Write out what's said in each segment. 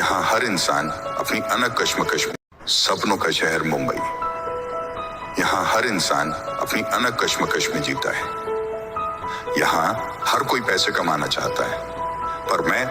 यहाँ हर इंसान अपनी अनक कश्मकश में, सपनों का शहर मुंबई, यहाँ हर इंसान अपनी अनक कश्मकश में जीता है। यहाँ हर कोई पैसे कमाना चाहता है, पर मैं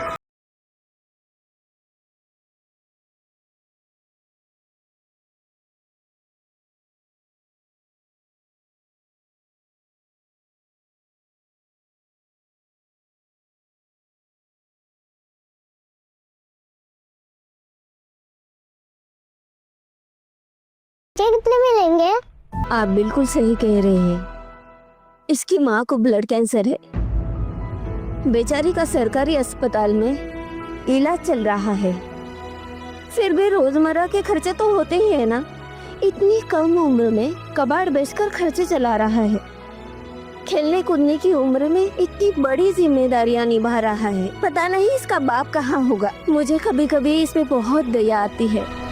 कितने में लेंगे? आप बिल्कुल सही कह रहे हैं। इसकी माँ को ब्लड कैंसर है। बेचारी का सरकारी अस्पताल में इलाज चल रहा है। फिर भी रोजमर्रा के खर्चे तो होते ही है ना। इतनी कम उम्र में कबाड़ बेचकर खर्चे चला रहा है। खेलने कूदने की उम्र में इतनी बड़ी जिम्मेदारियां निभा रहा है। पता नहीं इसका बाप कहाँ होगा। मुझे कभी कभी इस पे बहुत दया आती है।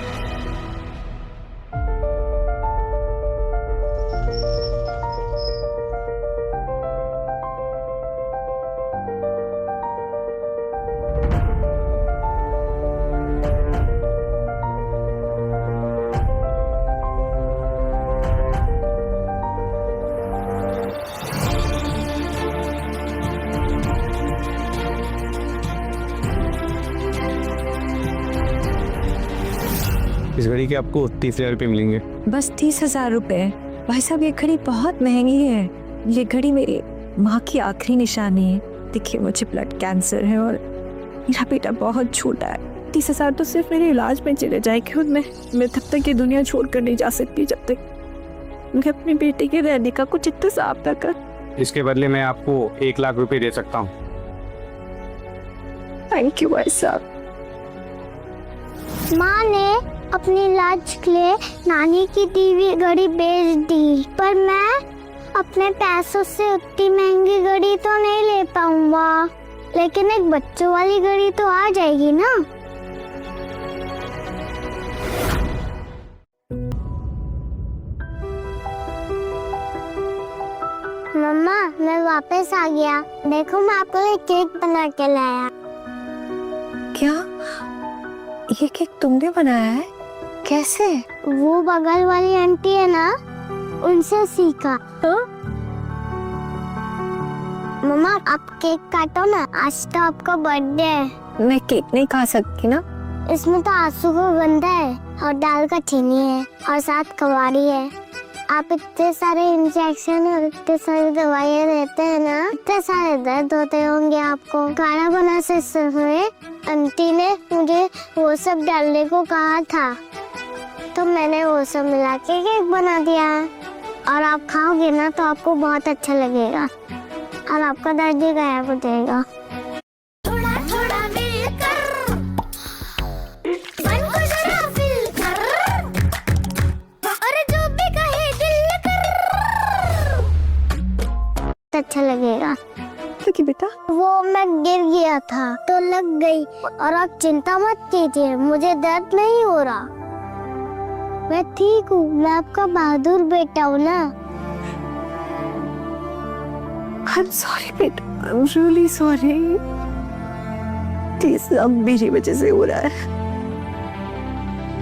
इस घड़ी के आपको 30,000 रुपये मिलेंगे। बस 30,000 रुपए? भाई साहब, ये घड़ी बहुत महंगी है। ये घड़ी मेरी माँ की आखिरी निशानी है। देखिए, मुझे ब्लड कैंसर है और मेरा बेटा बहुत छोटा है। 30,000 तो सिर्फ मेरे इलाज में चले जाएंगे और मैं तब तक ये दुनिया छोड़कर नहीं जा सकती जब तक मैं अपने बेटे के रहने का कुछ इंतजाम न कर। इसके बदले मैं आपको 1 लाख रुपए दे सकता हूँ। थैंक यू भाई साहब। माँ ने अपने इलाज के लिए नानी की टीवी घड़ी बेच दी, पर मैं अपने पैसों से उतनी महंगी घड़ी तो नहीं ले पाऊंगा। लेकिन एक बच्चों वाली घड़ी तो आ जाएगी ना। मम्मा, मैं वापस आ गया। देखो, मैं आपके लिए केक बना के लाया। क्या ये केक तुमने बनाया है? कैसे? वो बगल वाली आंटी है ना, उनसे सीखा। तो मम्मा, आप केक काटो ना, आज तो आपका बर्थडे है। मैं केक नहीं खा सकती ना। इसमें तो आंसू का गंदा है और दाल का चीनी है और साथ कवाड़ी है। आप इतने सारे इंजेक्शन और इतने सारी दवाइयाँ देते हैं ना, इतने सारे दर्द होते होंगे आपको। खाना बनाने से समय आंटी ने मुझे वो सब डालने को कहा था, तो मैंने वो सब मिला के केक बना दिया। और आप खाओगे ना तो आपको बहुत अच्छा लगेगा और आपका दर्द भी गायब हो जाएगा। थोड़ा थोड़ा मिलकर मन को जरा फिल कर, और जो भी कहे दिल कर, अच्छा लगेगा। क्योंकि बेटा, वो मैं गिर गया था तो लग गई। और आप चिंता मत कीजिए, मुझे दर्द नहीं हो रहा। मैं ठीक हूँ। मैं आपका बहादुर बेटा हूँ ना। I'm sorry बेटा, I'm really sorry। ये सब मेरी वजह से हो रहा है।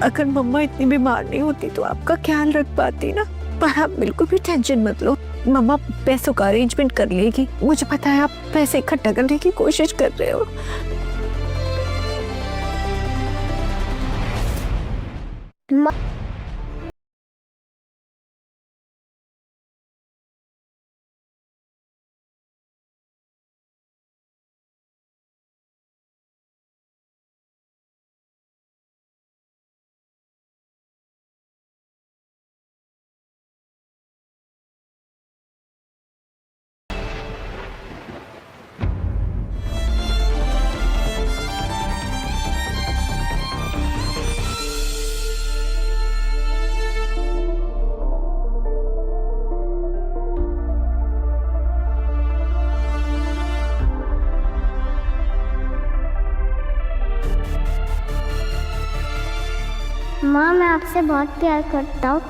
अगर मम्मा इतनी बीमार नहीं होती तो आपका ख्याल रख पाती ना। पर आप बिल्कुल भी टेंशन मत लो, मम्मा पैसों का अरेंजमेंट कर लेगी। मुझे पता है आप पैसे इकट्ठा करने की कोशिश कर रहे हो। माँ, मैं आपसे बहुत प्यार करता हूँ।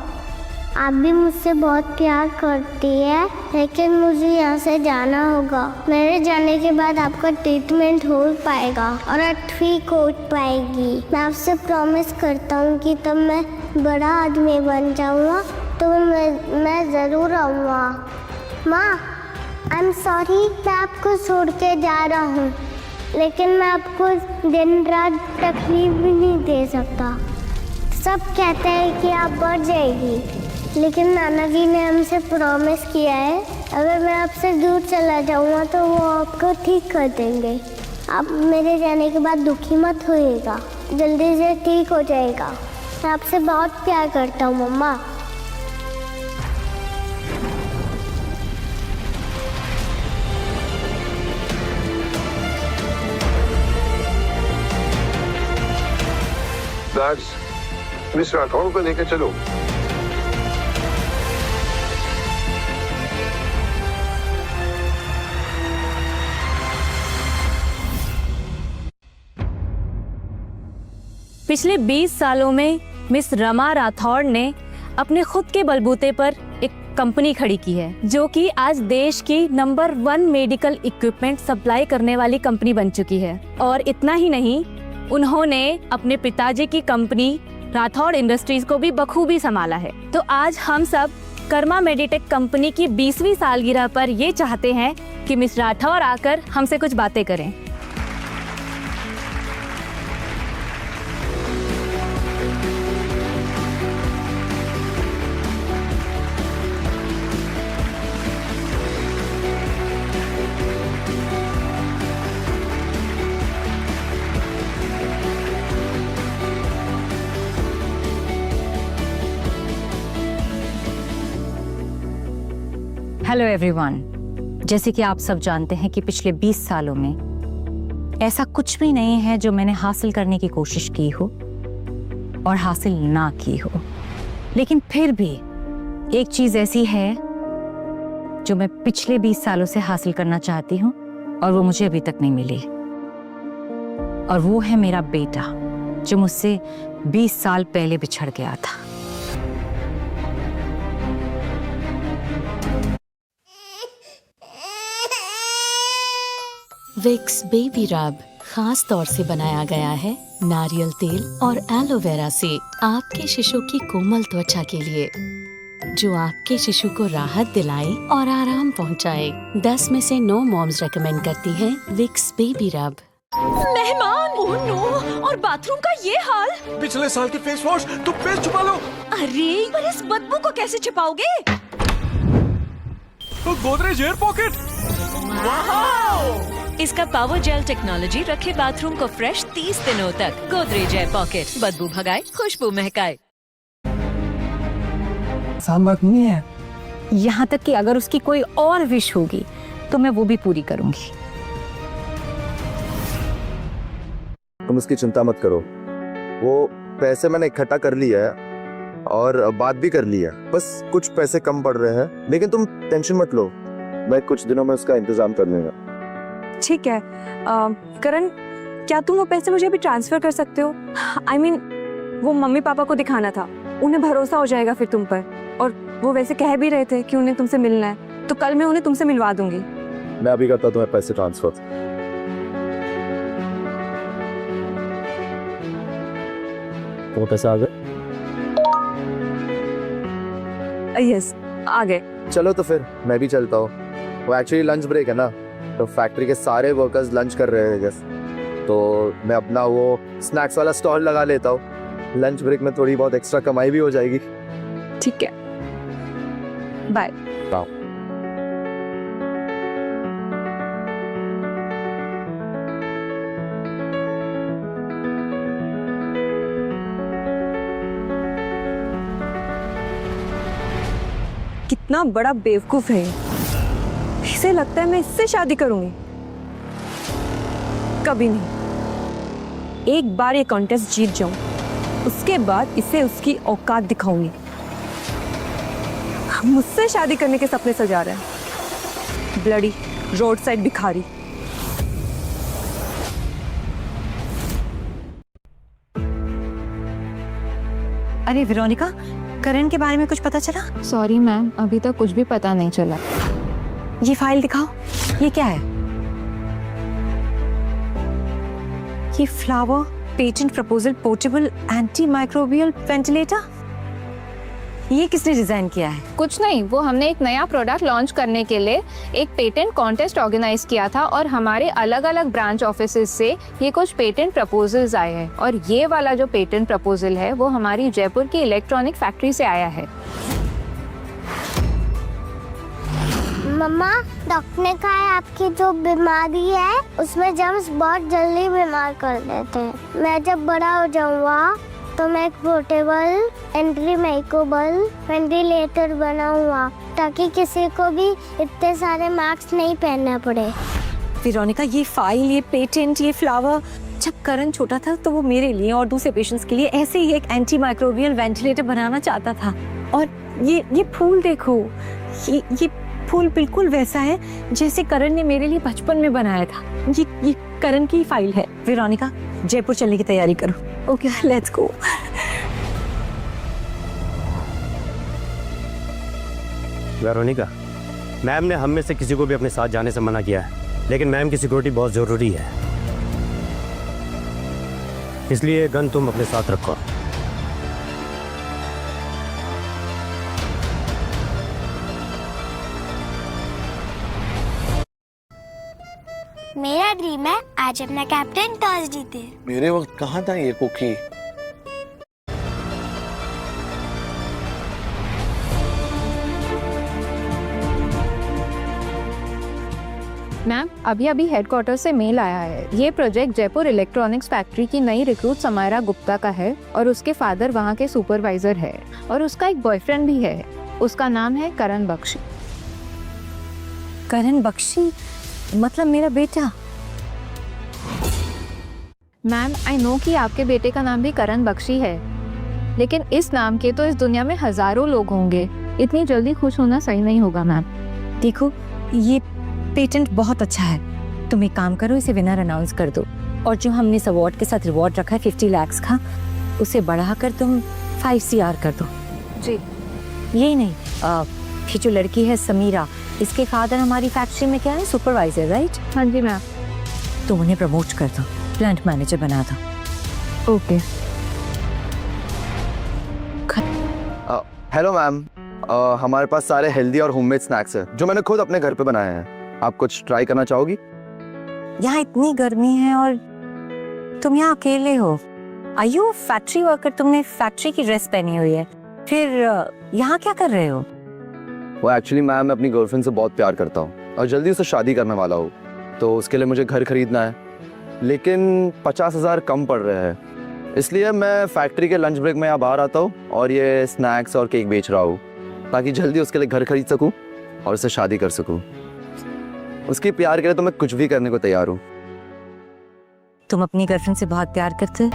आप भी मुझसे बहुत प्यार करती है। लेकिन मुझे यहाँ से जाना होगा। मेरे जाने के बाद आपका ट्रीटमेंट हो पाएगा और आप ठीक हो पाएगी। मैं आपसे प्रॉमिस करता हूँ कि तब मैं बड़ा आदमी बन जाऊँगा तो मैं ज़रूर आऊँगा। माँ, आई एम सॉरी, मैं आपको छोड़ के जा रहा हूँ, लेकिन मैं आपको दिन रात तकलीफ भी नहीं दे सकता। सब कहते हैं कि आप बढ़ जाएगी, लेकिन नाना जी ने हमसे प्रॉमिस किया है अगर मैं आपसे दूर चला जाऊँगा तो वो आपको ठीक कर देंगे। आप मेरे जाने के बाद दुखी मत होइएगा, जल्दी से ठीक हो जाएगा। मैं आपसे बहुत प्यार करता हूँ मम्मा। मिस राठौड़ को लेकर चलो। पिछले 20 सालों में मिस रमा राठौड़ ने अपने खुद के बलबूते पर एक कंपनी खड़ी की है, जो कि आज देश की नंबर 1 मेडिकल इक्विपमेंट सप्लाई करने वाली कंपनी बन चुकी है। और इतना ही नहीं, उन्होंने अपने पिताजी की कंपनी राठौड़ इंडस्ट्रीज को भी बखूबी संभाला है। तो आज हम सब कर्मा मेडिटेक कंपनी की 20वीं सालगिरह पर ये चाहते हैं कि मिस राठौड़ आकर हमसे कुछ बातें करें। हेलो एवरीवन, जैसे कि आप सब जानते हैं कि पिछले 20 सालों में ऐसा कुछ भी नहीं है जो मैंने हासिल करने की कोशिश की हो और हासिल ना की हो, लेकिन फिर भी एक चीज ऐसी है जो मैं पिछले 20 सालों से हासिल करना चाहती हूँ और वो मुझे अभी तक नहीं मिली, और वो है मेरा बेटा जो मुझसे 20 साल पहले बिछड़ गया था। विक्स बेबी रब खास तौर से बनाया गया है नारियल तेल और एलोवेरा से आपके शिशु की कोमल त्वचा के लिए, जो आपके शिशु को राहत दिलाए और आराम पहुंचाए। 10 में से 9 मॉम्स रेकमेंड करती हैं विक्स बेबी रब। मेहमान, ओह नो, और बाथरूम का ये हाल। पिछले साल के फेस वॉश तुम फेस छुपा लो। अरे, पर इस बदबू को कैसे छिपाओगे? तो गोदरेज एयर पॉकेट। इसका पावर जेल टेक्नोलॉजी रखे बाथरूम को फ्रेश 30 दिनों तक। गोदरेज एयर पॉकेट, बदबू भगाए, खुशबू महकाए। आसान बात नहीं है। यहाँ तक कि अगर उसकी कोई और विश होगी तो मैं वो भी पूरी करूंगी। तुम उसकी चिंता मत करो, वो पैसे मैंने इकट्ठा कर लिया है और बात भी कर ली है, बस कुछ पैसे कम पड़ रहे हैं, लेकिन तुम टेंशन मत लो, मैं कुछ दिनों में उसका इंतजाम कर लूंगा। ठीक है करण, क्या तुम वो पैसे मुझे अभी ट्रांसफर कर सकते हो? I mean, वो मम्मी पापा को दिखाना था, उन्हें भरोसा हो जाएगा फिर तुम पर, और वो वैसे कह भी रहे थे कि उन्हें तुमसे मिलना है, तो कल मैं उन्हें तुमसे मिलवा दूंगी। मैं अभी करता तुम्हें पैसे ट्रांसफर। वो पैसे आ गए? यस, आ गए। चलो तो फिर मैं भी चलता हूँ, वो एक्चुअली लंच ब्रेक है ना, तो फैक्ट्री के सारे वर्कर्स लंच कर रहे हैं, तो मैं अपना वो स्नैक्स वाला स्टॉल लगा लेता हूँ, लंच ब्रेक में थोड़ी बहुत एक्स्ट्रा कमाई भी हो जाएगी। ठीक है, बाय। कितना बड़ा बेवकूफ है, इसे लगता है मैं इससे शादी करूंगी। कभी नहीं। एक बार ये कॉन्टेस्ट जीत जाऊं, उसके बाद इसे उसकी औकात दिखाऊंगी। मुझसे शादी करने के सपने सजा रहा है, ब्लडी रोड साइड भिखारी। अरे वेरोनिका, करण के बारे में कुछ पता चला? सॉरी मैम, अभी तक कुछ भी पता नहीं चला। ये फाइल दिखाओ, ये क्या है? ये flower patent proposal portable anti microbial ventilator, ये किसने डिजाइन किया है? कुछ नहीं, वो हमने एक नया प्रोडक्ट लॉन्च करने के लिए एक पेटेंट कॉन्टेस्ट ऑर्गेनाइज किया था और हमारे अलग अलग ब्रांच ऑफिसेज से ये कुछ पेटेंट प्रपोजल्स आए हैं और ये वाला जो पेटेंट प्रपोजल है वो हमारी जयपुर की इलेक्ट्रॉनिक फैक्ट्री से आया है। मम्मा, डॉक्टर ने कहा है आपकी जो बीमारी है उसमें जर्म्स बहुत जल्दी बीमार कर देते हैं। मैं जब बड़ा हो जाऊंगा तो मैं एक पोर्टेबल एंटी माइक्रोबियल वेंटिलेटर बनाऊंगा ताकि किसी को भी इतने सारे मास्क नहीं पहनना पड़े। वेरोनिका, ये फाइल, ये पेटेंट, ये फ्लावर, जब करण छोटा था तो वो मेरे लिए और दूसरे पेशेंट्स के लिए ऐसे ही एक एंटी माइक्रोबियल वेंटिलेटर बनाना चाहता था। और ये फूल देखो, ये फूल बिल्कुल वैसा है जैसे करण ने मेरे लिए बचपन में बनाया था। ये करण की फाइल है। वेरोनिका, जयपुर चलने की तैयारी करो। Okay, let's go. Veronica, ma'am ने हम में से किसी को भी अपने साथ जाने से मना किया है, लेकिन मैम की सिक्योरिटी बहुत जरूरी है, इसलिए गन तुम अपने साथ रखो। मेरा ड्रीम है आज अपना कैप्टन टॉस जीते। मेरे वक्त कहाँ था ये कुकी? मैम, अभी हेडक्वार्टर से मेल आया है। ये प्रोजेक्ट जयपुर इलेक्ट्रॉनिक्स फैक्ट्री की नई रिक्रूट समायरा गुप्ता का है और उसके फादर वहाँ के सुपरवाइजर है और उसका एक बॉयफ्रेंड भी है। उसका नाम है करण बख्शी। करण बख्शी मतलब मेरा बेटा? मैम, आई नो कि आपके बेटे का नाम भी करण बख्शी है, लेकिन इस नाम के तो इस दुनिया में हजारों लोग होंगे। इतनी जल्दी खुश होना सही नहीं होगा मैम। देखो, ये पेटेंट बहुत अच्छा है। तुम एक काम करो, इसे विनर अनाउंस कर दो और जो हमने इस अवार्ड के साथ रिवॉर्ड रखा है 50 लाख का, उसे बढ़ाकर तुम 5 CR कर दो। जी। यही नहीं, ये जो लड़की है समीरा, इसके फादर हमारी फैक्ट्री में क्या है, सुपरवाइजर, राइट? हाँ जी मैम। तुम उन्हें प्रमोट कर दो, प्लांट मैनेजर बना दो। ओके। हेलो मैम, हमारे पास सारे हेल्दी और होममेड स्नैक्स हैं जो मैंने खुद अपने घर पे बनाए हैं। आप कुछ ट्राई करना चाहोगी? यहाँ इतनी गर्मी है और तुम यहाँ अकेले हो। Are you factory worker? तुमने फैक्ट्री की ड्रेस पहनी हुई है, फिर यहाँ क्या कर रहे हो? वो एक्चुअली मैम, मैं अपनी गर्लफ्रेंड से बहुत प्यार करता हूँ और जल्दी उससे शादी करने वाला हूँ, तो उसके लिए मुझे घर खरीदना है, लेकिन 50,000 कम पड़ रहे हैं, इसलिए मैं फैक्ट्री के लंच ब्रेक में यहाँ बाहर आता हूँ और ये स्नैक्स और केक बेच रहा हूँ ताकि जल्दी उसके लिए घर खरीद सकूँ और उससे शादी कर सकूँ। उसके प्यार के लिए तो मैं कुछ भी करने को तैयार हूँ। तुम अपनी गर्लफ्रेंड से बहुत प्यार करते हो?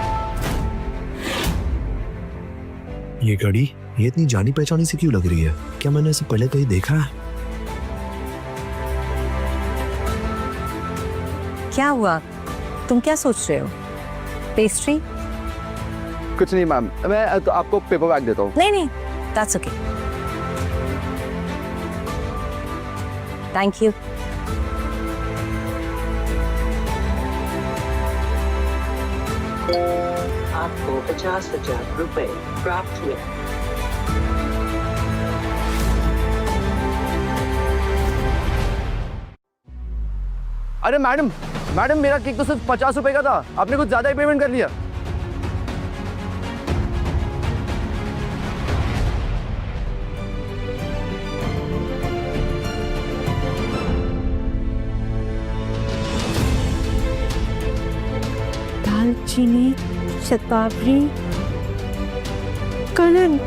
ये गाड़ी ये इतनी जानी पहचानी सी क्यों लग रही है? क्या मैंने इसे पहले कहीं देखा है? क्या हुआ? तुम क्या सोच रहे हो? पेस्ट्री? कुछ नहीं मैम, मैं तो आपको पेपर बैग देता हूँ। नहीं, that's okay. Thank you. आपको 50,000 रुपए प्राप्त हुए। अरे मैडम, मेरा केक तो सिर्फ 50 रुपए का था, आपने कुछ ज्यादा ही पेमेंट कर लिया। दालचीनी, शतावरी, कलन।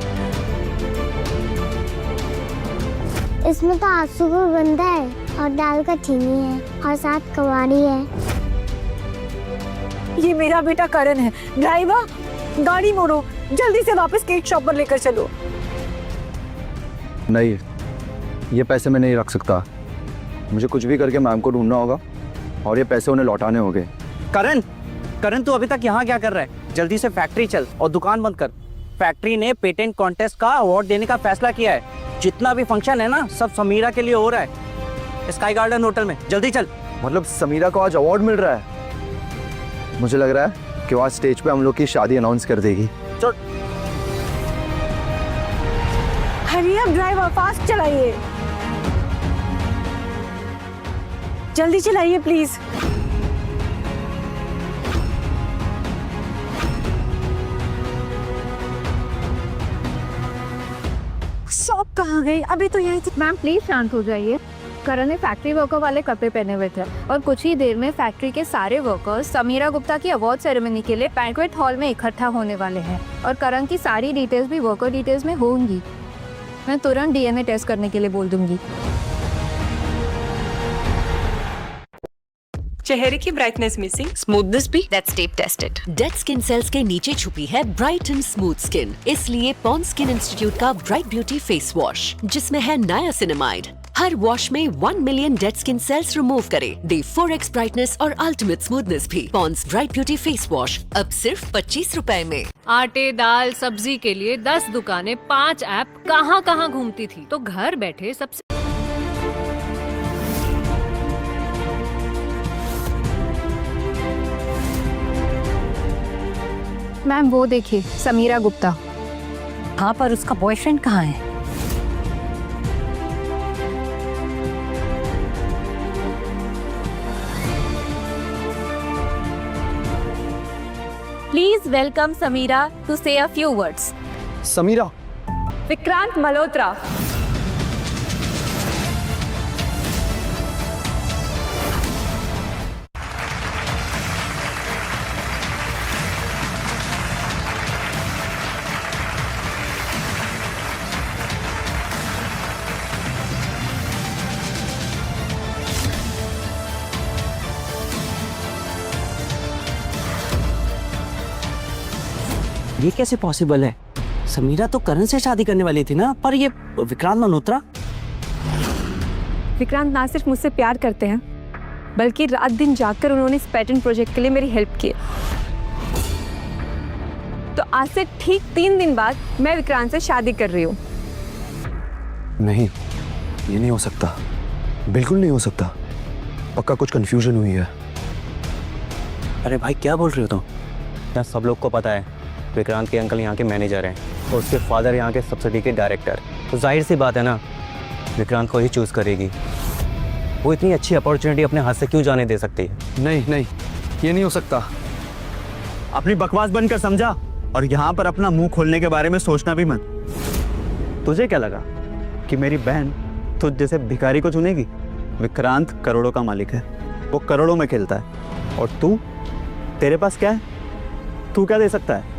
इसमें तो आंसू का गंदा है और दाल का चीनी है और साथ कवाड़ी है। ये मेरा बेटा करण है। ड्राइवर, गाड़ी मोड़ो, जल्दी से वापस केक शॉप पर लेकर चलो। नहीं, ये पैसे मैं नहीं रख सकता। मुझे कुछ भी करके मैम को ढूंढना होगा और ये पैसे उन्हें लौटाने होंगे। करण तू अभी तक यहाँ क्या कर रहा है? जल्दी से फैक्ट्री चल और दुकान बंद कर। फैक्ट्री ने पेटेंट कॉन्टेस्ट का अवार्ड देने का फैसला किया है। जितना भी फंक्शन है ना, सब समीरा के लिए हो रहा है। स्काई गार्डन होटल में, जल्दी चल। मतलब समीरा को आज अवार्ड मिल रहा है। मुझे लग रहा है कि वो आज स्टेज पे हम लोग की शादी अनाउंस कर देगी। चल। हरी अप ड्राइवर, फास्ट चलाइए, जल्दी चलाइए प्लीज। शॉप कहाँ गई? अभी तो यही थी। मैम प्लीज शांत हो जाइए। करण ने फैक्ट्री वर्कर वाले कपड़े पहने हुए थे और कुछ ही देर में फैक्ट्री के सारे वर्कर्स समीरा गुप्ता की अवार्ड सेरेमनी के लिए बैंक्वेट हॉल में इकट्ठा होने वाले हैं और करण की सारी डिटेल्स भी वर्कर डिटेल्स में होंगी। मैं तुरंत डीएनए टेस्ट करने के लिए बोल दूंगी। चेहरे की ब्राइटनेस मिसिंग, स्मूथनेस भी, that's tape tested. Dead skin cells के नीचे छुपी है ब्राइट एंड स्मूथ स्किन, इसलिए पॉन्ड्स स्किन इंस्टीट्यूट का ब्राइट ब्यूटी फेस वॉश, जिसमें है नायासिनामाइड। हर वॉश में 1 million dead skin cells remove करे, दे 4x ब्राइटनेस और अल्टीमेट स्मूथनेस भी। Pond's bright beauty face wash अब सिर्फ 25 रुपए में। आटे दाल सब्जी के लिए 10 दुकानें, 5 ऐप, कहाँ कहाँ घूमती थी, तो घर बैठे सबसे। मैम वो देखिए समीरा गुप्ता। हाँ, पर उसका बॉयफ्रेंड कहाँ है? Please welcome Sameera to say a few words. Sameera, Vikrant Malhotra. ये कैसे पॉसिबल है? समीरा तो करण से शादी करने वाली थी ना, पर ये विक्रांत मल्होत्रा। विक्रांत ना सिर्फ मुझसे प्यार करते हैं, बल्कि रात दिन जागकर उन्होंने इस पैटर्न प्रोजेक्ट के लिए मेरी हेल्प की। तो आज से ठीक 3 दिन बाद मैं विक्रांत से शादी कर रही हूँ। नहीं, ये नहीं हो सकता, बिल्कुल नहीं हो सकता। पक्का कुछ कंफ्यूजन हुई है। अरे भाई क्या बोल रहे हो तुम? यहाँ सब लोग को पता है विक्रांत के अंकल यहाँ के मैनेजर हैं और उसके फादर यहाँ के सब्सिडी के डायरेक्टर। तो जाहिर सी बात है ना, विक्रांत को ही चूज़ करेगी। वो इतनी अच्छी अपॉर्चुनिटी अपने हाथ से क्यों जाने दे सकती है? नहीं नहीं, ये नहीं हो सकता। अपनी बकवास बंद कर, समझा? और यहाँ पर अपना मुंह खोलने के बारे में सोचना भी मत। तुझे क्या लगा कि मेरी बहन तुझ जैसे भिखारी को चुनेगी? विक्रांत करोड़ों का मालिक है, वो करोड़ों में खेलता है। और तू, तेरे पास क्या है? तू क्या दे सकता है?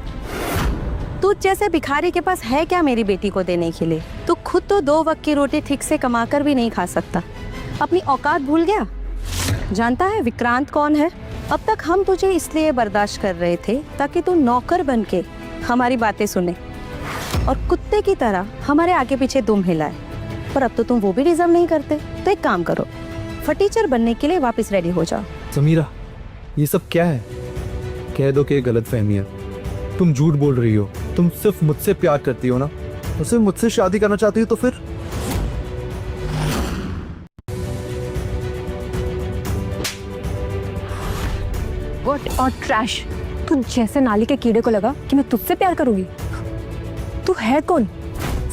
तू जैसे भिखारी के पास है क्या मेरी बेटी को देने के लिए? तू खुद तो 2 वक्त की रोटी ठीक से कमाकर भी नहीं खा सकता। अपनी औकात भूल गया? जानता है विक्रांत कौन है? अब तक हम तुझे इसलिए बर्दाश्त कर रहे थे ताकि तू नौकर बनके हमारी बातें सुने और कुत्ते की तरह हमारे आगे पीछे दुम हिलाए। पर अब तो तुम वो भी डिजर्व नहीं करते। तो एक काम करो, फटीचर बनने के लिए वापस रेडी हो जाओ। समीरा, ये सब क्या है? कह दो कि ये गलतफहमी है। तुम झूठ बोल रही हो। तुम सिर्फ मुझसे प्यार करती हो ना? तो सिर्फ मुझसे शादी करना चाहती हो तो फिर? व्हाट और ट्रैश। तू जैसे नाली के कीड़े को लगा कि मैं तुझसे प्यार करूंगी। तू है कौन?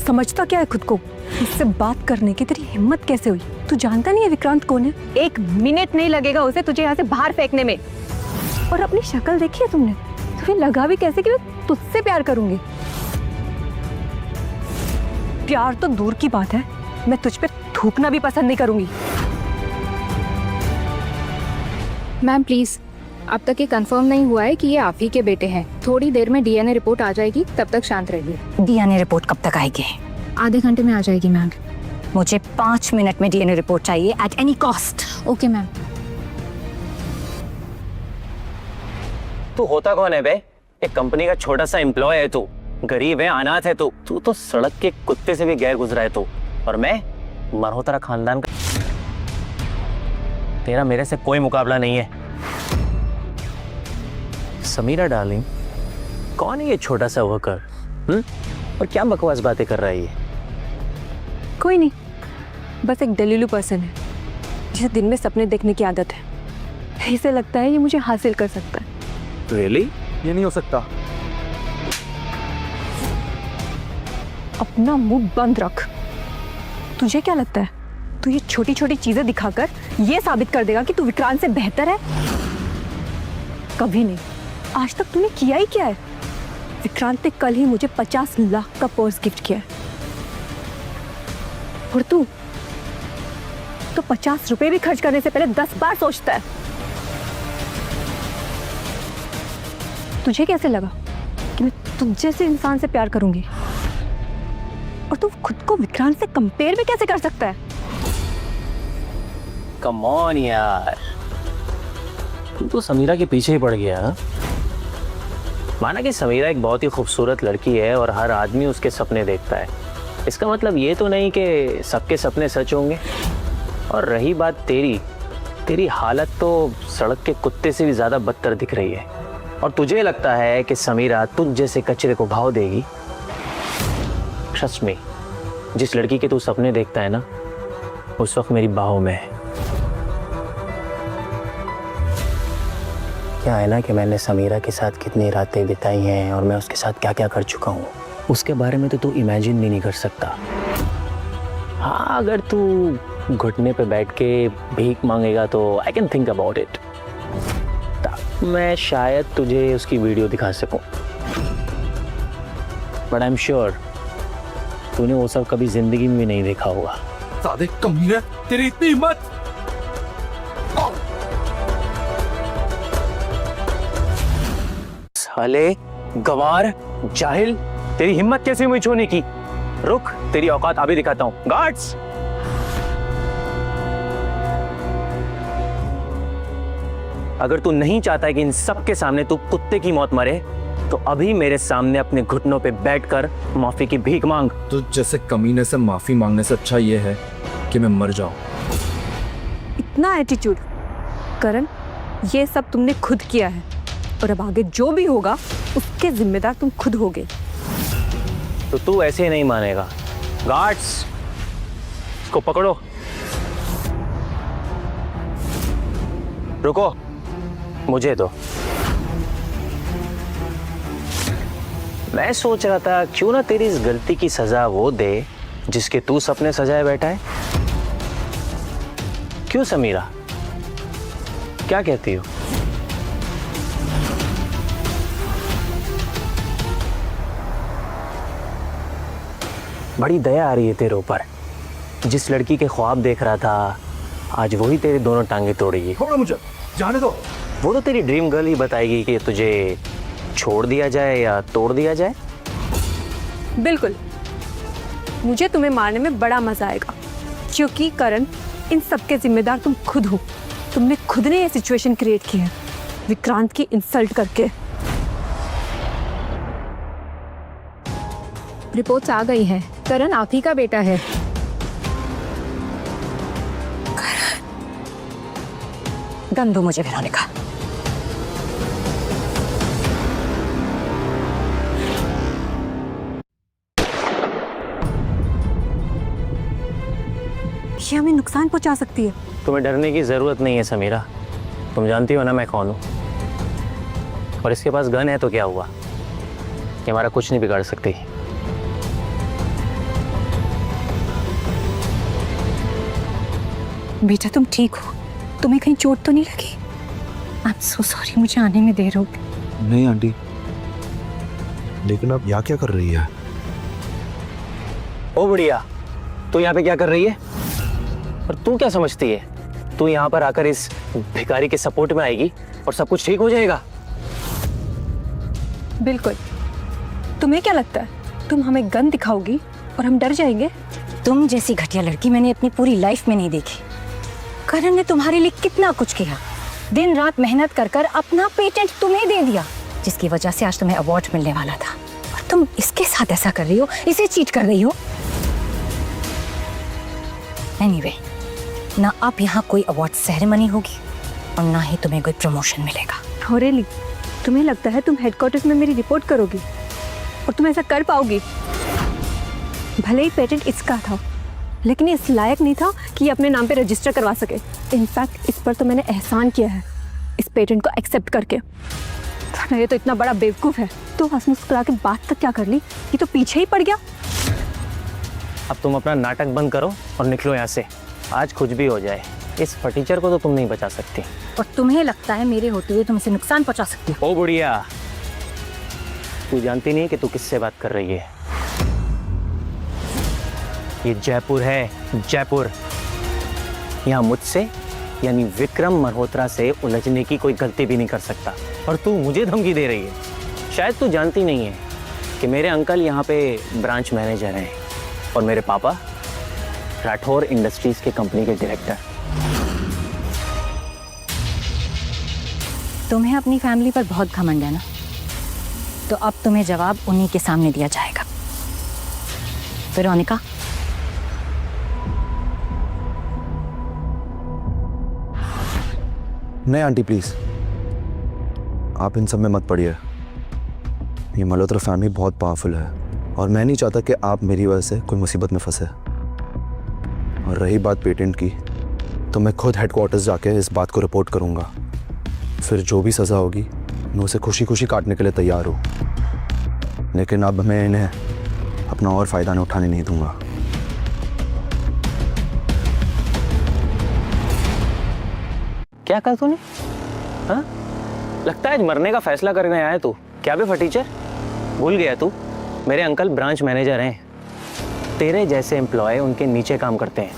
समझता क्या है खुद को? इससे बात करने की तेरी हिम्मत कैसे हुई? तू जानता नहीं है विक्रांत कौन है? 1 मिनट नहीं लगेगा उसे तुझे यहाँ से बाहर फेंकने में। और अपनी शक्ल देखी है तुमने? तुम्हें लगा भी कैसे कि मैं तुझसे प्यार करूंगी? प्यार तो दूर की बात है, मैं तुझ पे थूकना भी पसंद नहीं करूंगी। मैम प्लीज, अब तक ये कंफर्म नहीं हुआ है कि ये आप ही के बेटे हैं। थोड़ी देर में डीएनए रिपोर्ट आ जाएगी, तब तक शांत रहिए। डीएनए रिपोर्ट कब तक आएगी? आधे घंटे में आ जाएगी मैम। मुझे 5 मिनट में डीएनए रिपोर्ट चाहिए at any cost. Okay ma'am. तू होता कौन है बे? एक कंपनी का छोटा सा एम्प्लॉय है तू, गरीब है, अनाथ है तू। तू तो सड़क के कुत्ते से भी गैर गुजरा है तू। और मैं मल्होत्रा खानदान का। तेरा मेरे से कोई मुकाबला नहीं है। समीरा डार्लिंग, कौन है ये छोटा सा वर्कर? और क्या बकवास बातें कर रहा है ये? कोई नहीं, बस एक दलीलू पर्सन है जिसे दिन में सपने देखने की आदत है। इसे लगता है ये मुझे हासिल कर सकता है। रियली? ये नहीं हो सकता। अपना मुंह बंद रख। तुझे क्या लगता है तू ये छोटी छोटी चीजें दिखाकर ये साबित कर देगा कि तू विक्रांत से बेहतर है? कभी नहीं। आज तक तूने किया ही क्या है? विक्रांत ने कल ही मुझे 50 लाख का पर्स गिफ्ट किया है और तू तो 50 रुपए भी खर्च करने से पहले 10 बार सोचता है। तुझे कैसे लगा कि मैं तुझ जैसे इंसान से प्यार करूंगी? और तू खुद को विक्रांत से कंपेयर भी कैसे कर सकता है? कम ऑन यार, तू तो समीरा के पीछे ही पड़ गया। हाँ? माना कि समीरा एक बहुत ही खूबसूरत लड़की है और हर आदमी उसके सपने देखता है, इसका मतलब ये तो नहीं कि सबके सपने सच होंगे। और रही बात तेरी हालत तो सड़क के कुत्ते से भी ज़्यादा बदतर दिख रही है। और तुझे लगता है कि समीरा तुझ जैसे कचरे को भाव देगी? ट्रस्ट मी, जिस लड़की के तू सपने देखता है ना, उस वक्त मेरी बाहों में है। क्या है ना कि मैंने समीरा के साथ कितनी रातें बिताई हैं और मैं उसके साथ क्या क्या कर चुका हूँ, उसके बारे में तो तू इमेजिन भी नहीं कर सकता। हाँ, अगर तू घुटने पे बैठ के भीख मांगेगा तो I can think about it. मैं शायद तुझे उसकी वीडियो दिखा सकूं, बट आई एम श्योर तूने वो सब कभी जिंदगी में भी नहीं देखा होगा। सादे कमीना, तेरी इतनी हिम्मत! साले गवार, जाहिल, तेरी हिम्मत कैसे हुई छूने की? रुक, तेरी औकात अभी दिखाता हूँ। गार्ड्स! अगर तू नहीं चाहता है कि इन सब के सामने तू कुत्ते की मौत मरे, तो अभी मेरे सामने अपने घुटनों पे बैठकर माफी की भीख मांग। तो जैसे कमीने से माफी मांगने से अच्छा ये है कि मैं मर जाऊं। इतना एटीट्यूड करण, ये सब तुमने खुद किया है और अब आगे जो भी होगा उसके जिम्मेदार तुम खुद होगे। तो तू ऐसे ही नहीं मानेगा। गार्ड्स, इसको पकड़ो। रुको, मुझे दो। मैं सोच रहा था क्यों ना तेरी इस गलती की सजा वो दे जिसके तू सपने सजाए बैठा है। क्यों समीरा, क्या कहती हो? बड़ी दया आ रही है तेरे ऊपर। जिस लड़की के ख्वाब देख रहा था, आज वही तेरी दोनों टांगे तोड़ेगी। छोड़ो मुझे, जाने दो। वो तो तेरी ड्रीम गर्ल ही बताएगी कि तुझे छोड़ दिया जाए या तोड़ दिया जाए। बिल्कुल, मुझे तुम्हें मारने में बड़ा मजा आएगा, क्योंकि करण, इन सब के जिम्मेदार तुम खुद हो। तुमने खुद ने ये सिचुएशन क्रिएट की है विक्रांत की इंसल्ट करके। रिपोर्ट्स आ गई हैं। करण आप ही का बेटा है। गन दो मुझे वेरोनिका। ये हमें नुकसान पहुंचा सकती है। तुम्हें डरने की जरूरत नहीं है समीरा, तुम जानती हो ना मैं कौन हूं। और इसके पास गन है तो क्या हुआ, कि हमारा कुछ नहीं बिगाड़ सकती। बेटा तुम ठीक हो? तुम्हें कहीं चोट तो नहीं लगी? आई एम सो सॉरी, मुझे आने में देर हो गई। नहीं आंटी, लेकिन अब यहाँ क्या कर रही है? ओ बुढ़िया, तू यहाँ पे क्या कर रही है? और तू क्या समझती है तू यहाँ पर आकर इस भिखारी के सपोर्ट में आएगी और सब कुछ ठीक हो जाएगा? बिल्कुल। तुम्हें क्या लगता है तुम हमें गन दिखाओगी और हम डर जाएंगे? तुम जैसी घटिया लड़की मैंने अपनी पूरी लाइफ में नहीं देखी। करण ने तुम्हारे लिए कितना कुछ किया, दिन रात मेहनत कर कर अपना पेटेंट तुम्हें दे दिया, जिसकी वजह से आज तुम्हें अवार्ड मिलने वाला था। और तुम इसके साथ ऐसा कर रही हो, इसे चीट कर रही हो। एनीवे, ना अब यहाँ कोई अवार्ड सेरेमनी होगी और ना ही तुम्हें कोई प्रमोशन मिलेगा। हो रेली, तुम्हें लगता है तुम हेडक्वार्टर्स में मेरी रिपोर्ट करोगी और तुम ऐसा कर पाओगी? भले ही पेटेंट इसका था, लेकिन ये इस लायक नहीं था कि ये अपने नाम पे रजिस्टर करवा सके। इनफैक्ट इस पर तो मैंने एहसान किया है इस पेटेंट को एक्सेप्ट करके। ये तो इतना बड़ा बेवकूफ़ है। तो हंस मुस्कुरा के बात तक क्या कर ली, ये तो पीछे ही पड़ गया। अब तुम अपना नाटक बंद करो और निकलो यहाँ से। आज कुछ भी हो जाए, इस फटीचर को तो तुम नहीं बचा सकती। और तुम्हें लगता है मेरे होते हुए तुम इसे नुकसान पहुंचा सकती हो? ओ बुढ़िया, तू जानती नहीं कि तू किससे बात कर रही है। ये जयपुर है, जयपुर। यहाँ मुझसे यानी विक्रम मल्होत्रा से उलझने की कोई गलती भी नहीं कर सकता। और तू मुझे धमकी दे रही है। शायद तू जानती नहीं है कि मेरे अंकल यहाँ पे ब्रांच मैनेजर हैं और मेरे पापा राठौर इंडस्ट्रीज के कंपनी के डायरेक्टर। तुम्हें अपनी फैमिली पर बहुत घमंड है ना, तो अब तुम्हें जवाब उन्हीं के सामने दिया जाएगा। वेरोनिका, नहीं आंटी प्लीज, आप इन सब में मत पड़िए। ये मल्होत्रा फैमिली बहुत पावरफुल है और मैं नहीं चाहता कि आप मेरी वजह से कोई मुसीबत में फंसे। और रही बात पेटेंट की, तो मैं खुद हेडक्वार्टर्स जाके इस बात को रिपोर्ट करूंगा। फिर जो भी सज़ा होगी मैं उसे खुशी खुशी काटने के लिए तैयार हूँ, लेकिन अब मैं इन्हें अपना और फ़ायदा नहीं उठाने नहीं दूंगा। क्या कहा तूने? हाँ, लगता है मरने का फैसला करने आया तू। क्या बे फटीचर, भूल गया तू? मेरे अंकल ब्रांच मैनेजर हैं। तेरे जैसे एम्प्लॉय उनके नीचे काम करते हैं।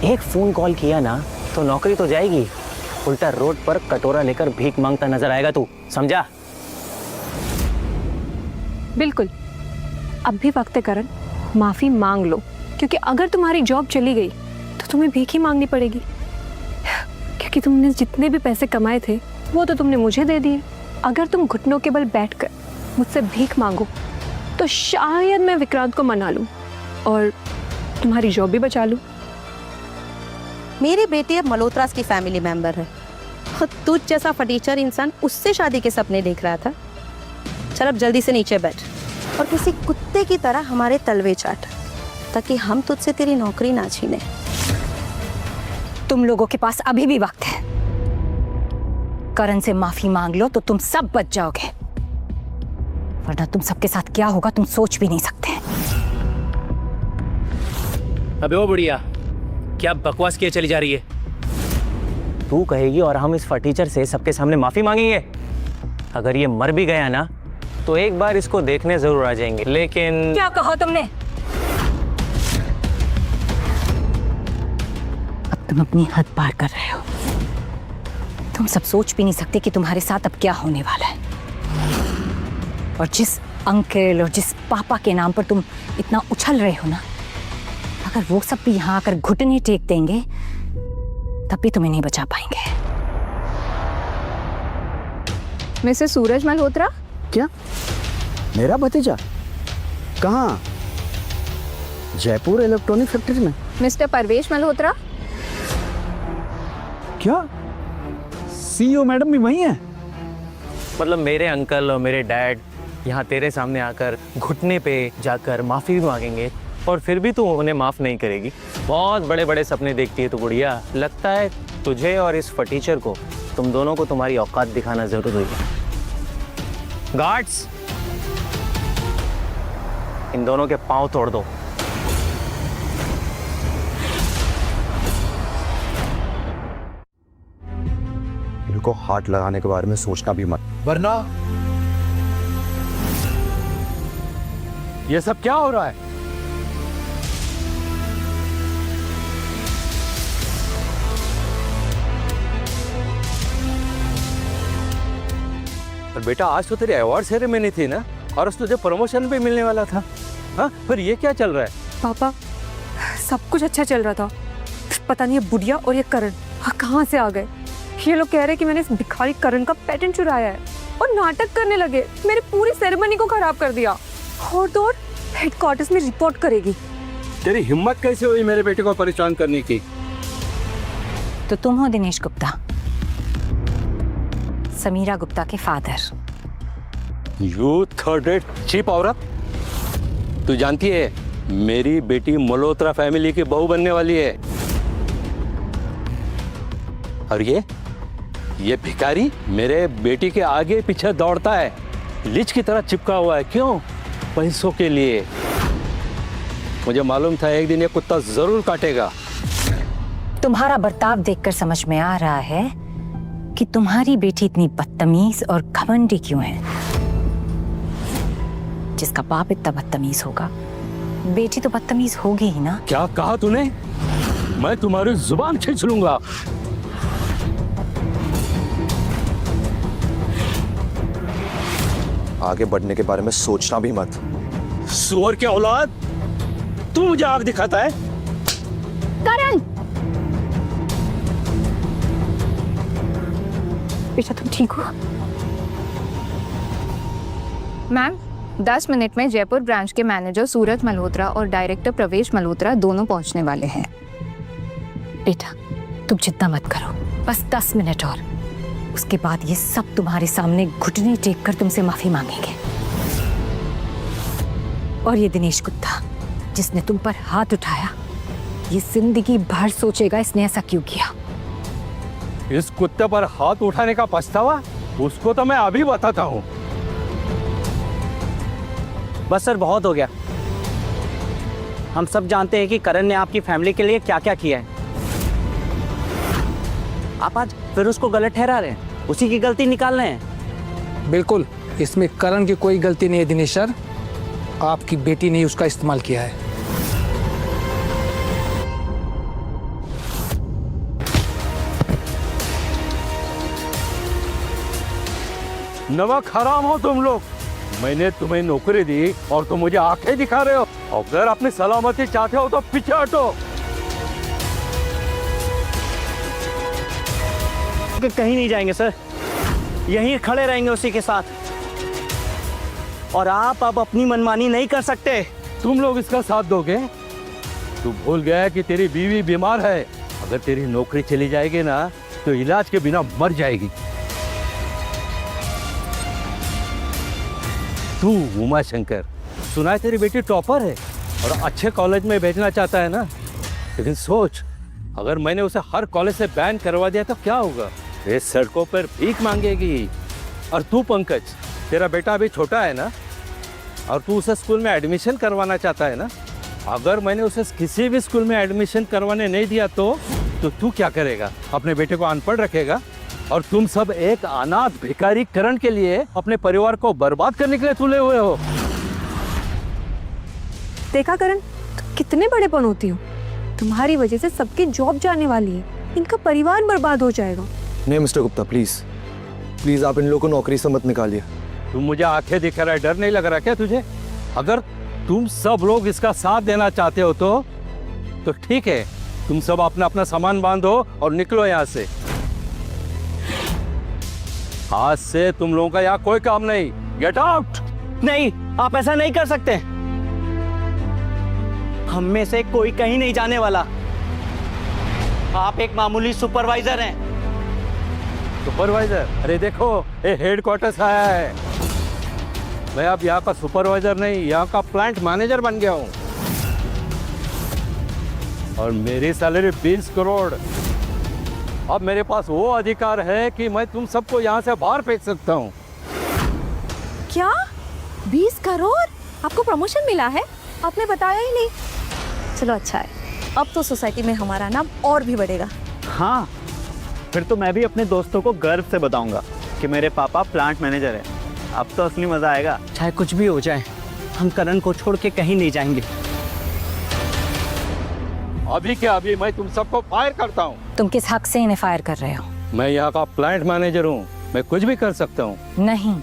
एक फोन कॉल किया ना तो नौकरी तो जाएगी, उल्टा रोड पर कटोरा लेकर भीख मांगता नजर आएगा तू, समझा? बिल्कुल, अब भी वक्त है करण, माफ़ी मांग लो। क्योंकि अगर तुम्हारी जॉब चली गई तो तुम्हें भीख ही मांगनी पड़ेगी। क्योंकि तुमने जितने भी पैसे कमाए थे वो तो तुमने मुझे दे दिए। अगर तुम घुटनों के बल बैठकर मुझसे भीख मांगो तो शायद मैं विक्रांत को मना लूं और तुम्हारी जॉब भी बचा लूं। मेरी बेटी अब मल्होत्रास की फैमिली मेंबर है और तुझ जैसा फटीचर इंसान उससे शादी के सपने देख रहा था। चल अब जल्दी से नीचे बैठ और किसी कुत्ते की तरह हमारे तलवे चाट, ताकि हम तुझसे तेरी नौकरी ना छीने। तुम लोगों के पास अभी भी वक्त है। करण से माफी मांग लो तो तुम सब बच जाओगे, वरना तुम सबके साथ क्या होगा तुम सोच भी नहीं सकते। अबे ओ बुढ़िया, क्या बकवास किए चली जा रही है? तू कहेगी और हम इस फटीचर से सबके सामने माफी मांगेंगे? अगर ये मर भी गया ना तो एक बार इसको देखने जरूर आ जाएंगे। लेकिन क्या कहा तुमने? अब तुम अपनी हद पार कर रहे हो। तुम सब सोच भी नहीं सकते कि तुम्हारे साथ अब क्या होने वाला है। और जिस अंकल और जिस पापा के नाम पर तुम इतना उछल रहे हो ना, अगर वो सब भी यहाँ आकर घुटने टेक देंगे तब भी तुम्हें नहीं बचा पाएंगे। मिस्टर सूरज मल्होत्रा? क्या? मेरा भतीजा? कहाँ? जयपुर इलेक्ट्रॉनिक फैक्ट्री में। मिस्टर परवेश मल्होत्रा? क्या सीईओ मैडम भी वही है? मतलब मेरे अंकल और मेरे डैड यहाँ तेरे सामने आकर घुटने पे जाकर माफी भी मांगेंगे और फिर भी तू उन्हें माफ नहीं करेगी? बहुत बड़े बड़े सपने देखती है तू बुढ़िया। लगता है तुझे और इस फटीचर को, तुम दोनों को तुम्हारी औकात दिखाना जरूरी है। गार्ड्स, इन दोनों के पांव तोड़ दो। इनको हाथ लगाने के बारे में सोचना भी मत, वरना। ये सब क्या हो रहा है? और बेटा आज तो तेरी अवार्ड सेरेमनी थी ना, और उस तुझे प्रमोशन भी मिलने वाला था। हाँ, फिर ये क्या चल रहा है? पापा, सब कुछ अच्छा चल रहा था, पता नहीं ये बुढ़िया और ये करण कहाँ से आ गए। ये लोग कह रहे कि मैंने इस भिखारी करण का पेटेंट चुराया है और नाटक करने लगे। मेरी पूरी सेरेमनी को खराब कर दिया। और दौड़ हेडक्वार्टर्स में रिपोर्ट करेगी। तेरी हिम्मत कैसे हुई मेरे बेटे को परेशान करने की? तो तुम हो दिनेश गुप्ता, समीरा गुप्ता के father. You third rate cheap औरत। तू जानती है मेरी बेटी मल्होत्रा फैमिली की बहू बनने वाली है। और ये भिखारी मेरे बेटी के आगे पीछे दौड़ता है, लीच की तरह चिपका हुआ है। क्यों? पैसों के लिए। मुझे मालूम था एक दिन ये कुत्ता जरूर काटेगा। तुम्हारा बर्ताव देखकर समझ में आ रहा है कि तुम्हारी बेटी इतनी बदतमीज और घमंडी क्यों है। जिसका बाप इतना बदतमीज होगा, बेटी तो बदतमीज होगी ही ना। क्या कहा तूने? मैं तुम्हारी जुबान खींच लूंगा। आगे बढ़ने के बारे में सोचना भी मत। सुअर के औलाद, तू मुझे आग दिखाता है? करण, बेटा तुम ठीक हो? मैम 10 मिनट में जयपुर ब्रांच के मैनेजर सूरज मल्होत्रा और डायरेक्टर प्रवेश मल्होत्रा दोनों पहुंचने वाले हैं। बेटा तुम चिंता मत करो, बस 10 मिनट और, उसके बाद ये सब तुम्हारे सामने घुटने टेक कर तुमसे माफी मांगेंगे। और ये दिनेश कुत्ता जिसने तुम पर हाथ उठाया, ये जिंदगी भर सोचेगा इसने ऐसा क्यों किया। इस कुत्ते पर हाथ उठाने का पछतावा उसको तो मैं अभी बताता हूँ। बस सर, बहुत हो गया। हम सब जानते हैं कि करण ने आपकी फैमिली के लिए क्या क्या किया है। आप आज फिर उसको गलत ठहरा रहे हैं, उसी की गलती निकाल रहे हैं। बिल्कुल, इसमें करण की कोई गलती नहीं है दिनेश सर, आपकी बेटी ने उसका इस्तेमाल किया है। नमक हराम हो तुम लोग। मैंने तुम्हें नौकरी दी और तुम मुझे आंखें दिखा रहे हो। अगर अपनी सलामती चाहते हो तो पीछे हटो। कहीं नहीं जाएंगे सर, यहीं खड़े रहेंगे उसी के साथ। और आप अब अपनी मनमानी नहीं कर सकते। तुम लोग इसका साथ दोगे? तू भूल गया कि तेरी बीवी बीमार है। अगर तेरी नौकरी चली जाएगी ना तो इलाज के बिना मर जाएगी। तू उमा शंकर, सुना है तेरी बेटी टॉपर है और अच्छे कॉलेज में भेजना चाहता है ना। लेकिन सोच, अगर मैंने उसे हर कॉलेज से बैन करवा दिया तो क्या होगा? ये सड़कों पर भीख मांगेगी। और तू पंकज, तेरा बेटा अभी छोटा है ना, और तू उसे स्कूल में एडमिशन करवाना चाहता है ना। अगर मैंने उसे किसी भी स्कूल में एडमिशन करवाने नहीं दिया तो तू क्या करेगा? अपने बेटे को अनपढ़ रखेगा? और तुम सब एक अनाथ भिखारी करण के लिए अपने परिवार को बर्बाद करने के लिए तुले हुए हो। देखा करण, तुम कितने बड़े पन होती हो। तुम्हारी वजह से सबकी जॉब जाने वाली है, इनका परिवार बर्बाद हो जाएगा। नहीं मिस्टर गुप्ता, प्लीज प्लीज आप इन लोगों को नौकरी से मत निकालिए। तुम मुझे आंखें दिखा रहा है, डर नहीं लग रहा क्या तुझे? अगर तुम सब लोग इसका साथ देना चाहते हो तो ठीक है, तुम सब अपना अपना सामान बांधो और निकलो यहाँ से। आज से तुम लोगों का यहाँ कोई काम नहीं। Get out. नहीं, आप ऐसा नहीं कर सकते। हम में से कोई कहीं नहीं जाने वाला। आप एक मामूली सुपरवाइजर हैं। सुपरवाइजर? अरे देखो, ये हेडक्वार्टर्स आया है। मैं अब यहाँ का सुपरवाइजर नहीं, यहाँ का प्लांट मैनेजर बन गया हूँ। और मेरी सैलरी 20 करोड़। अब मेरे पास वो अधिकार है कि मैं तुम सबको यहाँ से बाहर फेंक सकता हूँ। क्या 20 करोड़? आपको प्रमोशन मिला है? आपने बताया ही नहीं। चलो अच्छा है, अब तो सोसाइटी में हमारा नाम और भी बढ़ेगा। हाँ, फिर तो मैं भी अपने दोस्तों को गर्व से बताऊंगा कि मेरे पापा प्लांट मैनेजर हैं। अब तो असली मजा आएगा। चाहे कुछ भी हो जाए, हम करण को छोड़ के कहीं नहीं जाएंगे। अभी क्या अभी मैं तुम सबको फायर करता हूँ। तुम किस हक से इन्हें फायर कर रहे हो? मैं यहाँ का प्लांट मैनेजर हूँ, मैं कुछ भी कर सकता हूँ। नहीं,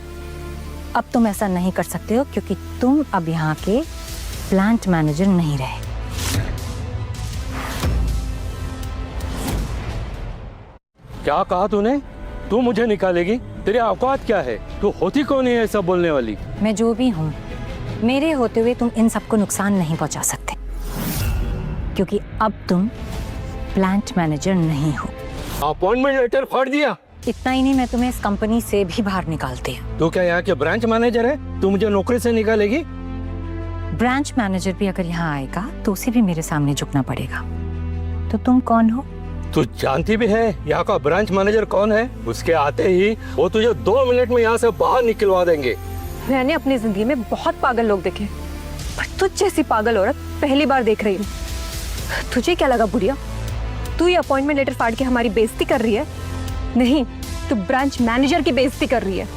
अब तुम ऐसा नहीं कर सकते हो क्योंकि तुम अब यहाँ के प्लांट मैनेजर नहीं रहे। क्या कहा तूने? तू मुझे निकालेगी? तेरी औकात क्या है? तू होती कौन है ऐसा बोलने वाली? मैं जो भी हूँ, मेरे होते हुए तुम इन सबको नुकसान नहीं पहुँचा सकते क्योंकि अब तुम प्लांट मैनेजर नहीं हो। अपॉइंटमेंट लेटर फाड़ दिया। इतना ही नहीं, मैं तुम्हें इस कंपनी से भी बाहर निकालती हूँ। तू क्या यहाँ के ब्रांच मैनेजर है? तू मुझे नौकरी से निकालेगी? ब्रांच मैनेजर भी अगर यहाँ आएगा तो उसे भी मेरे सामने झुकना पड़ेगा। तो तुम कौन हो? तू जानती भी है यहाँ का ब्रांच मैनेजर कौन है? उसके आते ही वो तुझे 2 मिनट में यहाँ से बाहर निकलवा देंगे। मैंने अपनी जिंदगी में बहुत पागल लोग देखे, पर तुझ जैसी पागल औरत पहली बार देख रही हूँ। तुझे क्या लगा बुढ़िया, तू ये अपॉइंटमेंट लेटर फाड़ के हमारी बेइज्जती कर रही है? नहीं, तू ब्रांच मैनेजर की बेइज्जती कर रही है।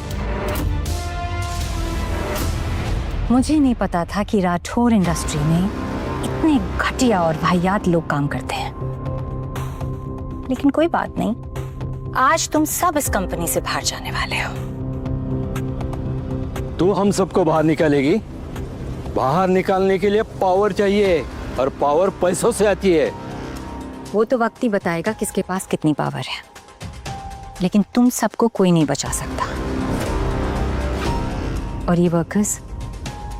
मुझे नहीं पता था कि राठौर इंडस्ट्री में इतने घटिया और वाहियात लोग काम करते हैं, लेकिन कोई बात नहीं, आज तुम सब इस कंपनी से बाहर जाने वाले हो। तू हम सबको बाहर निकालेगी? बाहर निकालने के लिए पावर चाहिए, और पावर पैसों से आती है। वो तो वक्त ही बताएगा किसके पास कितनी पावर है, लेकिन तुम सबको कोई नहीं बचा सकता। और ये वर्कर्स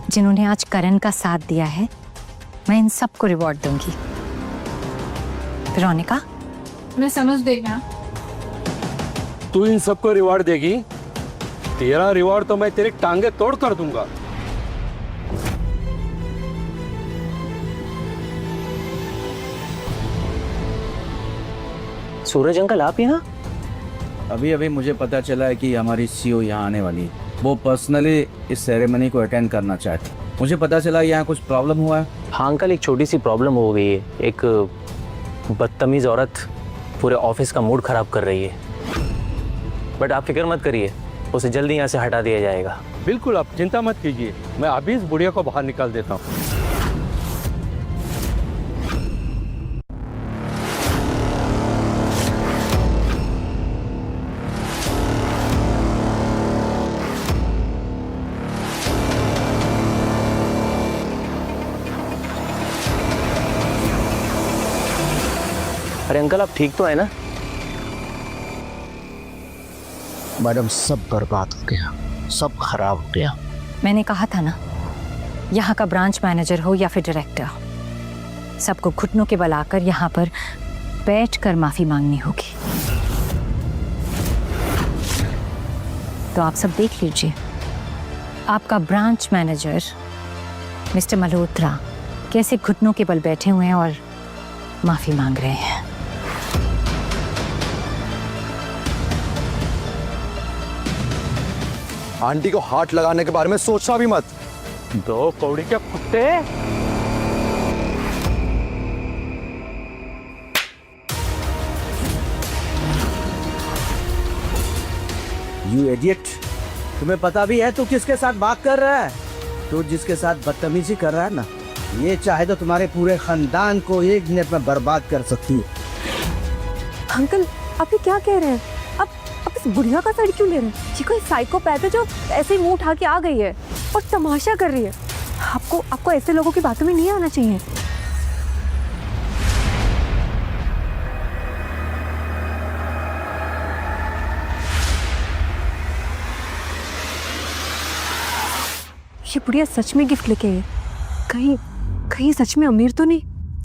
जिन्होंने आज करण का साथ दिया है, मैं इन सबको रिवॉर्ड दूंगी। वेरोनिका, मैं समझ देगा। तू इन सबको रिवॉर्ड देगी? तेरा रिवॉर्ड तो मैं तेरी टांगे तोड़ कर दूंगा। सूरज अंकल, आप यहाँ? अभी अभी मुझे पता चला है कि हमारी सीईओ यहाँ आने वाली है। वो पर्सनली इस सेरेमनी को अटेंड करना चाहती है। मुझे पता चला यहाँ कुछ प्रॉब्लम हुआ है। हाँ अंकल, एक छोटी सी प्रॉब्लम हो गई है। एक बदतमीज औरत पूरे ऑफिस का मूड खराब कर रही है, बट आप फिक्र मत करिए, उसे जल्दी यहाँ से हटा दिया जाएगा। बिल्कुल, आप चिंता मत कीजिए, मैं अभी इस बुढ़िया को बाहर निकाल देता हूँ। अरे अंकल, आप ठीक तो है ना? मैडम, सब बर्बाद हो गया, सब खराब हो गया। मैंने कहा था ना, यहाँ का ब्रांच मैनेजर हो या फिर डायरेक्टर, सबको घुटनों के बल आकर यहाँ पर बैठकर माफी मांगनी होगी। तो आप सब देख लीजिए, आपका ब्रांच मैनेजर मिस्टर मल्होत्रा कैसे घुटनों के बल बैठे हुए हैं और माफी मांग रहे हैं। आंटी को हाथ लगाने के बारे में सोचना भी मत। 2 कौड़ी के कुत्ते। यू इडियट, तुम्हें पता भी है तू किसके साथ बात कर रहा है? तू जिसके साथ बदतमीजी कर रहा है ना, ये चाहे तो तुम्हारे पूरे खानदान को 1 मिनट में बर्बाद कर सकती है। अंकल, आप ये क्या कह रहे हैं? आप इस बुढ़िया का साइड क्यों ले रहे हैं? ये कोई साइकोपैथ है जो ऐसे ही मुंह उठा के आ गई है और तमाशा कर रही है। आपको ऐसे लोगों की बातों में नहीं आना चाहिए। ये बुढ़िया सच में गिफ्ट लेके आई है? कहीं सच में अमीर तो नहीं?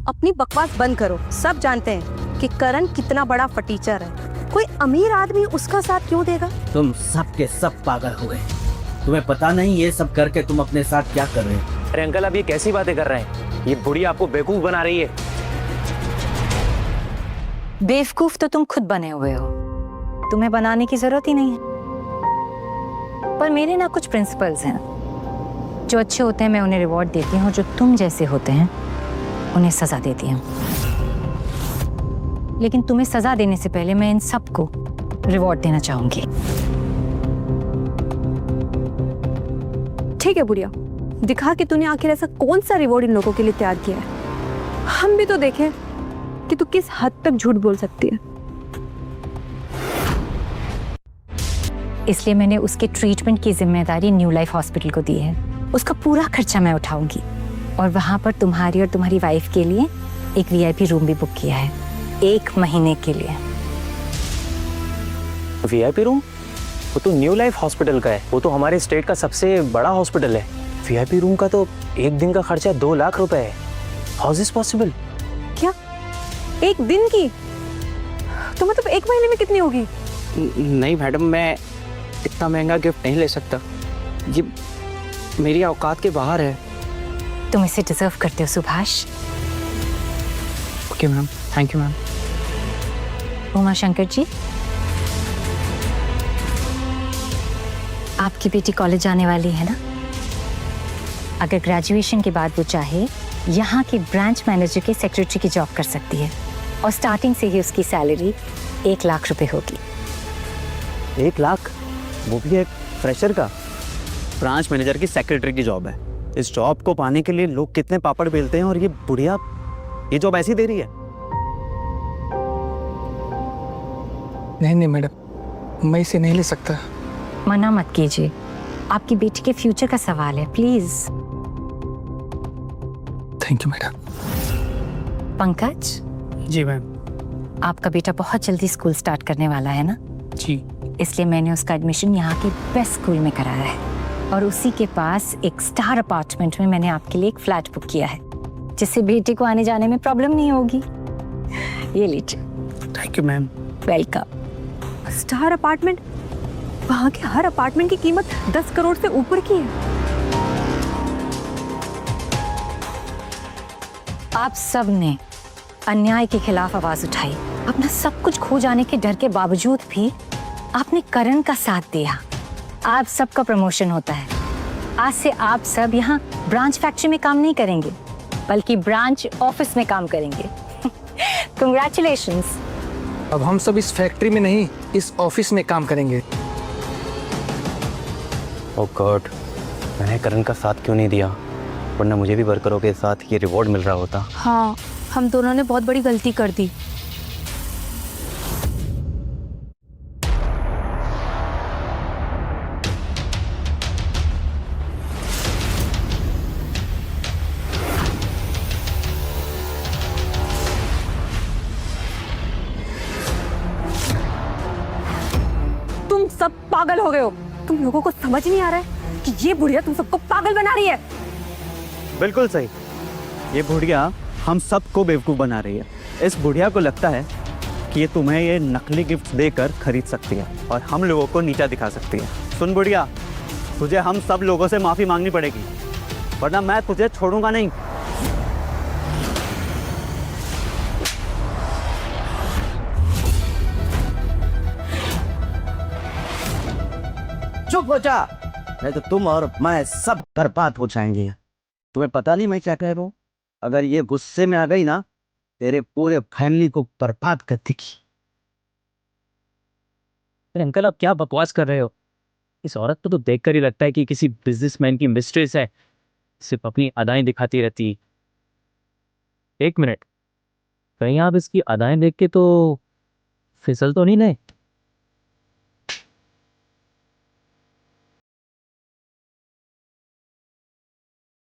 अपनी बकवास बंद करो। सब जानते हैं कि करण कितना बड़ा फटीचर है। कोई अमीर आदमी उसका साथ क्यों देगा? तुम सब के सब पागल हो गए। तुम्हें पता नहीं ये सब करके तुम अपने साथ क्या कर रहे हो? अरे अंकल, आप ये कैसी बातें कर रहे हैं? ये बुढ़ी आपको बेवकूफ बना रही है। बेवकूफ तो तुम खुद बने हुए हो, तुम्हें बनाने की जरूरत ही नहीं है। पर मेरे ना कुछ प्रिंसिपल्स हैं, जो अच्छे होते हैं मैं उन्हें रिवॉर्ड देती हूँ, जो तुम जैसे होते हैं उन्हें सजा देती हूँ। लेकिन तुम्हें सजा देने से पहले मैं इन सबको रिवॉर्ड देना चाहूंगी। ठीक है बुढ़िया, दिखा कि तूने आखिर ऐसा कौन सा रिवॉर्ड इन लोगों के लिए तैयार किया है। हम भी तो देखें कि तू किस हद तक झूठ बोल सकती है। इसलिए मैंने उसके ट्रीटमेंट की जिम्मेदारी न्यू लाइफ हॉस्पिटल को दी है। उसका पूरा खर्चा मैं उठाऊंगी, और वहां पर तुम्हारी और तुम्हारी वाइफ के लिए एक VIP रूम भी बुक किया है 1 महीने के लिए। VIP room? वो तो न्यू लाइफ हॉस्पिटल का है, वो तो हमारे स्टेट का सबसे बड़ा हॉस्पिटल है। VIP रूम का तो 1 दिन का खर्चा 2 लाख रुपए है। How is possible? क्या 1 दिन की? तो मतलब 1 महीने में कितनी होगी? नहीं मैडम, मैं इतना महंगा गिफ्ट नहीं ले सकता, ये मेरी औकात के बाहर है। तुम इसे डिजर्व करते हो Subhash. Okay ma'am, thank you ma'am. Uma Shankar ji, आपकी बेटी कॉलेज जाने वाली है ना? अगर ग्रेजुएशन के बाद वो चाहे यहाँ की ब्रांच मैनेजर के सेक्रेटरी की जॉब कर सकती है और स्टार्टिंग से ही उसकी सैलरी 1 लाख रुपए होगी। 1 लाख? वो भी एक फ्रेशर का? ब्रांच मैनेजर की सेक्रेटरी की जॉब है। इस जॉब को पाने के लिए लोग कितने पापड़ बेलते हैं और ये बुढ़िया ये जॉब ऐसी दे रही है। नहीं नहीं मैडम, मैं इसे नहीं ले सकता। मना मत कीजिए, आपकी बेटी के फ्यूचर का सवाल है, please. Thank you madam. Pankaj ji ma'am. आपका बेटा बहुत जल्दी स्कूल स्टार्ट करने वाला है ना? जी। इसलिए मैंने उसका एडमिशन यहाँ के बेस्ट स्कूल में कराया है और उसी के पास एक स्टार अपार्टमेंट में मैंने आपके लिए एक फ्लैट बुक किया है, जिससे बेटे को आने जाने में प्रॉब्लम नहीं होगी। ये लीजिए। Thank you ma'am. Welcome. Star apartment? वहाँ के हर अपार्टमेंट की कीमत 10 करोड़ से ऊपर की है। आप सब ने अन्याय के खिलाफ आवाज उठाई। अपना सब कुछ खो जाने के डर के बावजूद भी आपने करण का साथ दिया। आप सबका प्रमोशन होता है। आज से आप सब यहाँ ब्रांच फैक्ट्री में काम नहीं करेंगे, बल्कि ब्रांच ऑफिस में काम करेंगे। कंग्रेचुलेशंस। अब हम सब इस फैक्ट्री में नहीं, इस ऑफिस में काम करेंगे। ओह गॉड, मैंने करण का साथ क्यों नहीं दिया, वरना मुझे भी वर्करों के साथ ये रिवॉर्ड मिल रहा होता। हाँ, हम दोनों ने बहुत बड़ी गलती कर दी। तुम सब पागल हो गए हो। तुम लोगों को समझ नहीं आ रहा है कि ये बुढ़िया तुम सबको पागल बना रही है। बिल्कुल सही, ये बुढ़िया हम सबको बेवकूफ़ बना रही है। इस बुढ़िया को लगता है कि ये तुम्हें ये नकली गिफ्ट देकर खरीद सकती है और हम लोगों को नीचा दिखा सकती है। सुन बुढ़िया, तुझे हम सब लोगों से माफ़ी मांगनी पड़ेगी, वरना मैं तुझे छोड़ूंगा नहीं। चुप हो जा, नहीं तो तुम और मैं सब बर्बाद हो जाएंगे। तुम्हें पता नहीं मैं क्या कह रहा हूँ? अगर ये गुस्से में आ गई ना, तेरे पूरे फैमिली को बर्बाद कर देगी। अरे अंकल, आप क्या बकवास कर रहे हो? इस औरत को तो देखकर ही लगता है कि किसी बिजनेसमैन की मिस्ट्रेस है, सिर्फ अपनी अदाएं दिखाती रहती। एक मिनट, कहीं आप इसकी अदाएं देख के तो फिसल तो नहीं गए?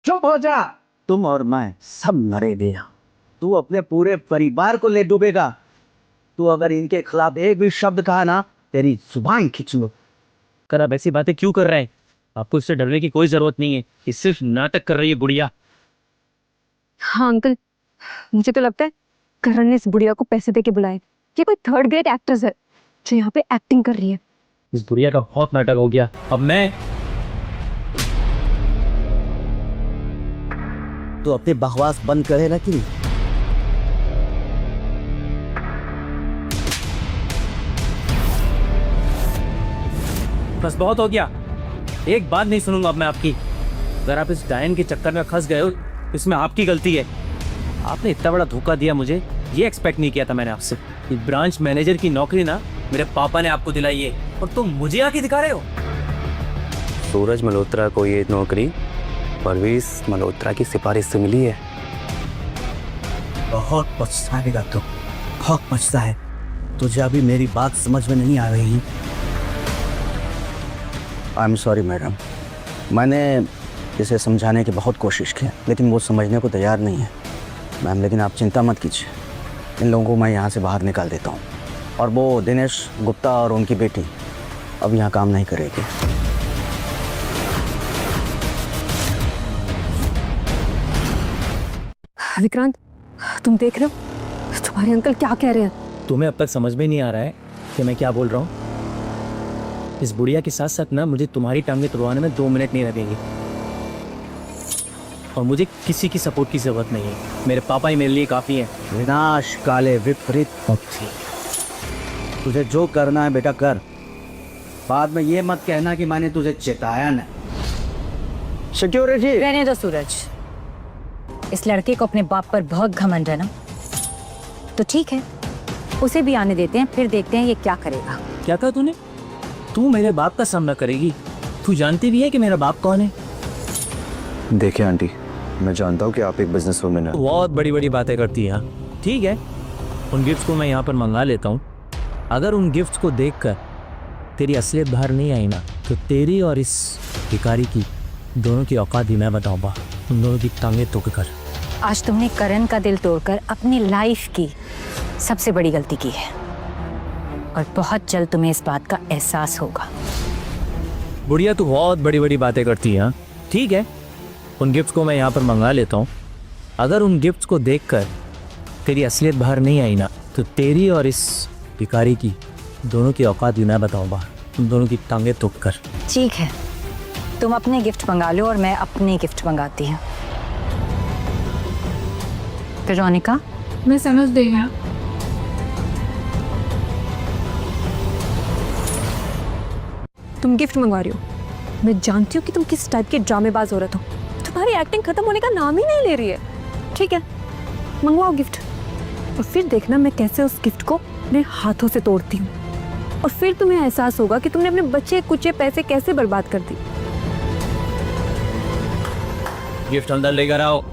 चुप हो जा, तुम और मैं सब मरेंगे। तू अपने पूरे परिवार को ले डूबेगा। तू अगर इनके खिलाफ एक भी शब्द कहा ना, तेरी जुबान खींच लो। कर आप ऐसी बातें क्यों कर रहे हैं? आपको इससे डरने की कोई जरूरत नहीं है, ये सिर्फ नाटक कर रही है बुढ़िया। हाँ अंकल, मुझे तो लगता है करण ने इस बुढ़िया को पैसे दे के बुलाए। ये कोई थर्ड ग्रेड एक्ट्रेस है जो यहाँ पे एक्टिंग कर रही है। इस बुढ़िया का बहुत नाटक हो गया। अब मैं तो अपनी बकवास बंद करे ना कि नहीं? बस बहुत हो गया, एक बात नहीं सुनूंगा अब मैं आपकी। अगर आप इस डायन के चक्कर में फंस गए हो, इसमें आपकी गलती है। आपने इतना बड़ा धोखा दिया मुझे, ये एक्सपेक्ट नहीं किया था मैंने आपसे। ये ब्रांच मैनेजर की नौकरी ना मेरे पापा ने आपको दिलाई है, और तुम मुझे आके दिखा रहे हो। सूरज मल्होत्रा को ये नौकरी परवेज मल्होत्रा की सिफारिश से मिली है। बहुत पछताएगा तू, बहुत पछता है। तुझे अभी मेरी बात समझ में नहीं आ रही। आई एम सॉरी मैडम, मैंने इसे समझाने की बहुत कोशिश की, लेकिन वो समझने को तैयार नहीं है। मैम, लेकिन आप चिंता मत कीजिए, इन लोगों को मैं यहाँ से बाहर निकाल देता हूँ, और वो दिनेश गुप्ता और उनकी बेटी अब यहाँ काम नहीं करेगी। विक्रांत, तुम देख रहे हो तुम्हारे अंकल क्या कह रहे हैं? तुम्हें अब तक समझ में नहीं आ रहा है कि मैं क्या बोल रहा हूँ? इस बुढ़िया के साथ साथ ना मुझे तुम्हारी टांगें तुड़वाने में 2 मिनट नहीं लगेंगे। और मुझे किसी की सपोर्ट की ज़रूरत नहीं है। मेरे पापा ही मेरे लिए काफ़ी है। विनाश काले विपरीत पक्षी, तुझे जो करना है बेटा कर। बाद में ये मत कहना कि मैंने तुझे चेताया नहीं। सिक्योरिटी रहने दो सूरज। इस लड़के को अपने बाप पर बहुत घमंड है ना, तो ठीक है, उसे भी आने देते हैं, फिर देखते हैं ये क्या करेगा। क्या कहा तूने? तू मेरे बाप का सामना करेगी? तू जानती भी है कि मेरा बाप कौन है? देखिए आंटी, मैं जानता हूँ कि आप एक बिजनेस वुमेन है। बहुत बड़ी बड़ी बातें करती है। ठीक है, उन गिफ्ट्स को मैं यहाँ पर मंगा लेता हूँ। अगर उन गिफ्ट्स को देखकर तेरी असलियत बाहर नहीं आई ना, तो तेरी और इस भिखारी की दोनों की औकात भी मैं बताऊँगा। उन दोनों की टांगें तोड़ कर। आज तुमने करण का दिल तोड़कर अपनी लाइफ की सबसे बड़ी गलती की है, और बहुत जल्द तुम्हें इस बात का एहसास होगा। बुढ़िया, तू बहुत बड़ी बड़ी बातें करती है। ठीक है, उन गिफ्ट्स को मैं यहाँ पर मंगा लेता हूँ। अगर उन गिफ्ट्स को देखकर तेरी असलियत बाहर नहीं आई ना, तो तेरी और इस भिखारी की दोनों की औकात भी मैं बताऊँगा। उन दोनों की टांगें तोड़ कर। ठीक है, तुम अपने गिफ्ट मंगा लो और मैं अपने गिफ्ट मंगाती हूँ। वेरोनिका, मैं समझ गई हूँ। तुम गिफ्ट मंगवा रही हो, मैं जानती हूँ कि तुम किस टाइप के ड्रामेबाज औरत हो। तुम्हारी एक्टिंग खत्म होने का नाम ही नहीं ले रही है। ठीक है, मंगवाओ गिफ्ट, और फिर देखना मैं कैसे उस गिफ्ट को अपने हाथों से तोड़ती हूँ, और फिर तुम्हें एहसास होगा कि तुमने अपने बच्चे कुचे पैसे कैसे बर्बाद कर दी। गिफ्ट अंदर लेकर आओ।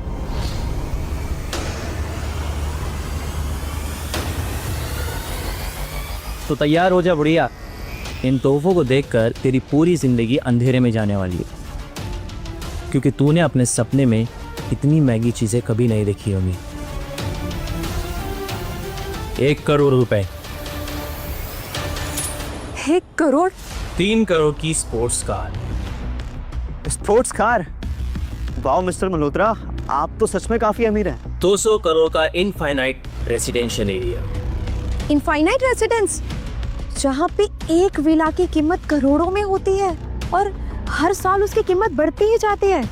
तो तैयार हो जा बुढ़िया। इन तोहफों को देखकर तेरी पूरी जिंदगी अंधेरे में जाने वाली है, क्योंकि तूने अपने सपने में इतनी महंगी चीजें कभी नहीं देखी होंगी। 1 करोड़ रुपए। 1 करोड़? 3 करोड़ की स्पोर्ट्स कार। Sports car? वाह मिस्टर मल्होत्रा, आप तो सच में काफी अमीर हैं। 200 करोड़ का infinite residential area. Infinite residence, जहाँ पे एक विला की कीमत करोड़ों में होती है और हर साल उसकी कीमत बढ़ती ही जाती है।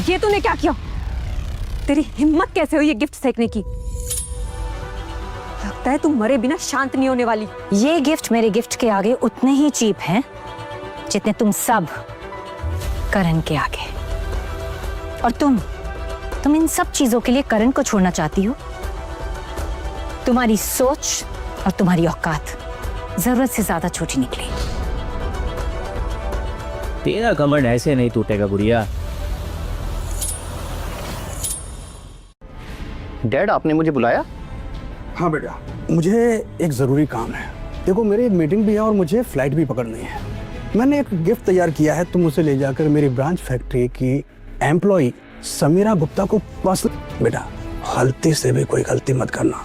ये तूने क्या किया? तेरी हिम्मत कैसे हुई ये गिफ्ट फेंकने की? लगता है तुम मरे बिना शांत नहीं होने वाली। ये गिफ्ट मेरे गिफ्ट के आगे उतने ही चीप हैं जितने तुम सब करण के आगे। और तुम इन सब चीजों के लिए करण को छोड़ना चाहती हो? तुम्हारी सोच और तुम्हारी औकात जरूरत से ज्यादा छोटी निकली। तेरा घमंड ऐसे नहीं टूटेगा बुढ़िया। डैड, आपने मुझे बुलाया? हाँ बेटा, मुझे एक ज़रूरी काम है। देखो, मेरी एक मीटिंग भी है और मुझे फ्लाइट भी पकड़नी है। मैंने एक गिफ्ट तैयार किया है, तुम उसे ले जाकर मेरी ब्रांच फैक्ट्री की एम्प्लॉय समीरा गुप्ता को बेटा, गलती से भी कोई गलती मत करना।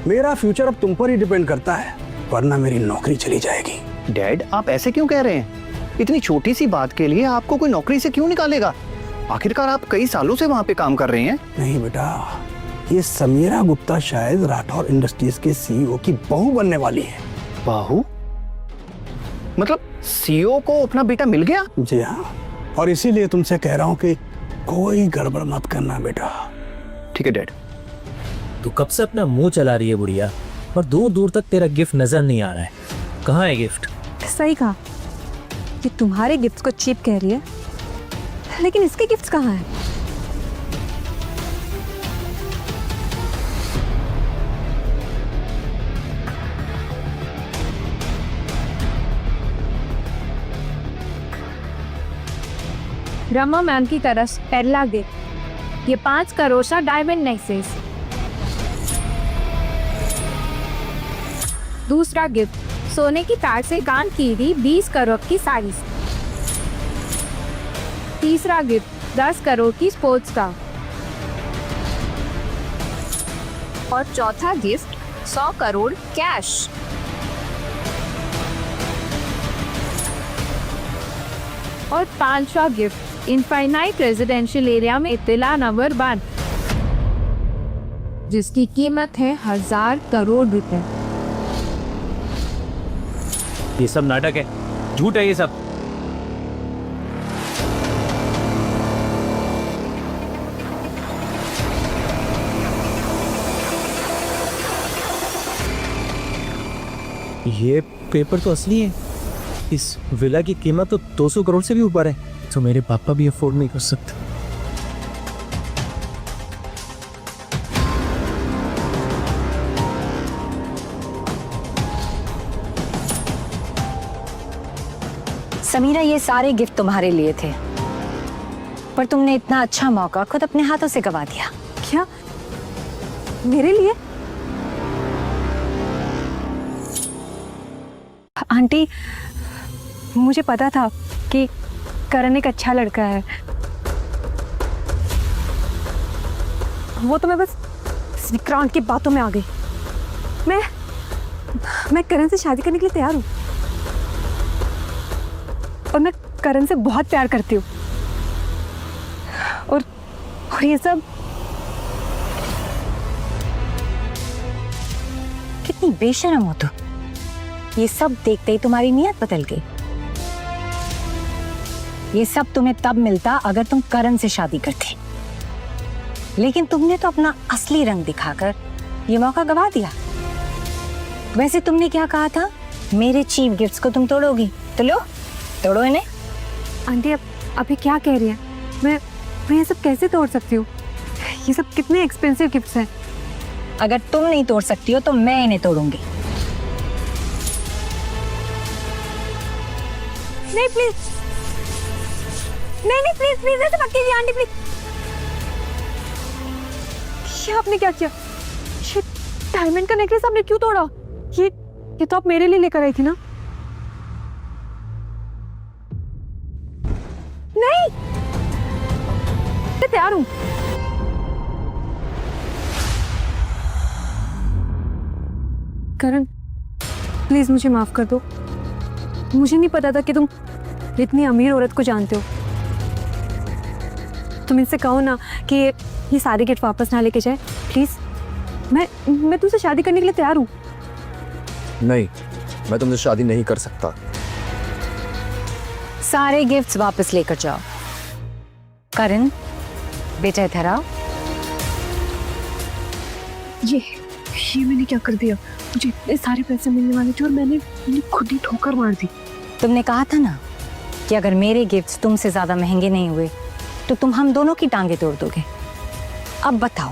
मेरा फ्यूचर अब तुम पर ही डिपेंड करता है, वरना मेरी नौकरी चली जाएगी। डैड, आप ऐसे क्यों कह रहे हैं? इतनी छोटी सी बात के लिए आपको कोई नौकरी से क्यों निकालेगा? आखिरकार आप कई सालों से वहाँ पे काम कर रहे हैं। नहीं बेटा, ये समीरा गुप्ता शायद राठौर इंडस्ट्रीज के सीईओ की बहू बनने वाली है। बहू? मतलब सीईओ को अपना बेटा मिल गया? जी हाँ, और इसीलिए तुमसे कह रहा हूँ कि कोई गड़बड़ मत करना बेटा। ठीक है डैड। तू कब से अपना मुंह चला रही है बुढ़िया, और दूर दूर तक तेरा गिफ्ट नजर नहीं आ रहा है। कहाँ है गिफ्ट? सही कहा, ये तुम्हारे गिफ्ट्स को चीप कह रही है, लेकिन इसके गिफ्ट्स कहाँ हैं? रमा मैम की तरफ पहला गिफ्ट, ये 5 करोड़ का डायमंड नेकलेस। दूसरा गिफ्ट, सोने की तार से काम की गई 20 करोड़ की साड़ी। तीसरा गिफ्ट, 10 करोड़ की स्पोर्ट्स कार। और चौथा गिफ्ट, 100 करोड़ कैश। और 5वां गिफ्ट, इनफाइनाइट रेजिडेंशियल एरिया में इत्तिला नंबर 1। जिसकी कीमत है 1000 करोड़ रुपए। ये सब नाटक है, झूठ है ये सब। ये पेपर तो असली है। इस विला की कीमत तो 200 करोड़ से भी ऊपर है, तो मेरे पापा भी अफोर्ड नहीं कर सकते। समीरा, ये सारे गिफ्ट तुम्हारे लिए थे, पर तुमने इतना अच्छा मौका खुद अपने हाथों से गवा दिया। क्या मेरे लिए? आंटी, मुझे पता था कि करण एक अच्छा लड़का है। वो तो मैं बस विक्रांत की बातों में आ गई। मैं करण से शादी करने के लिए तैयार हूँ, और मैं करण से बहुत प्यार करती हूँ। और ये सब कितनी बेशर्म हो तुम। ये सब देखते ही तुम्हारी नीयत बदल गई। ये सब तुम्हें तब मिलता अगर तुम करण से शादी करती, लेकिन तुमने तो अपना असली रंग दिखाकर ये मौका गवा दिया। वैसे तुमने क्या कहा था, मेरे चीफ गिफ्ट्स को तुम तोड़ोगी, तो लो तोड़ो इन्हें। आंटी, अभी क्या कह रही है? मैं ये सब कैसे तोड़ सकती हूँ? ये सब कितने एक्सपेंसिव गिफ्ट्स हैं। अगर तुम नहीं तोड़ सकती हो तो मैं इन्हें तोड़ूंगी। नहीं प्लीज, नहीं प्लीज प्लीज, ऐसे मत कीजिए आंटी, प्लीज। ये आपने क्या किया? ये डायमंड का नेकलेस आपने क्यों तोड़ा? ये तो आप मेरे लिए लेकर आई थी ना? नहीं, मैं तैयार हूं। करण, प्लीज मुझे माफ कर दो। मुझे नहीं पता था कि तुम इतनी अमीर औरत को जानते हो। तुम इनसे कहो ना कि ये सारे गिफ्ट वापस ना लेके जाए प्लीज। मैं तुमसे शादी करने के लिए तैयार हूँ। नहीं, मैं तुमसे शादी नहीं कर सकता। सारे गिफ्ट्स वापस लेकर जाओ। करण, बेटा इधर आओ। ये मैंने क्या कर दिया? मुझे इतने सारे पैसे मिलने वाले थे और मैंने खुद ही ठोकर मार दी। तुमने कहा था ना कि अगर मेरे गिफ्ट्स तुमसे ज्यादा महंगे नहीं हुए तो तुम हम दोनों की टांगे तोड़ दोगे। अब बताओ,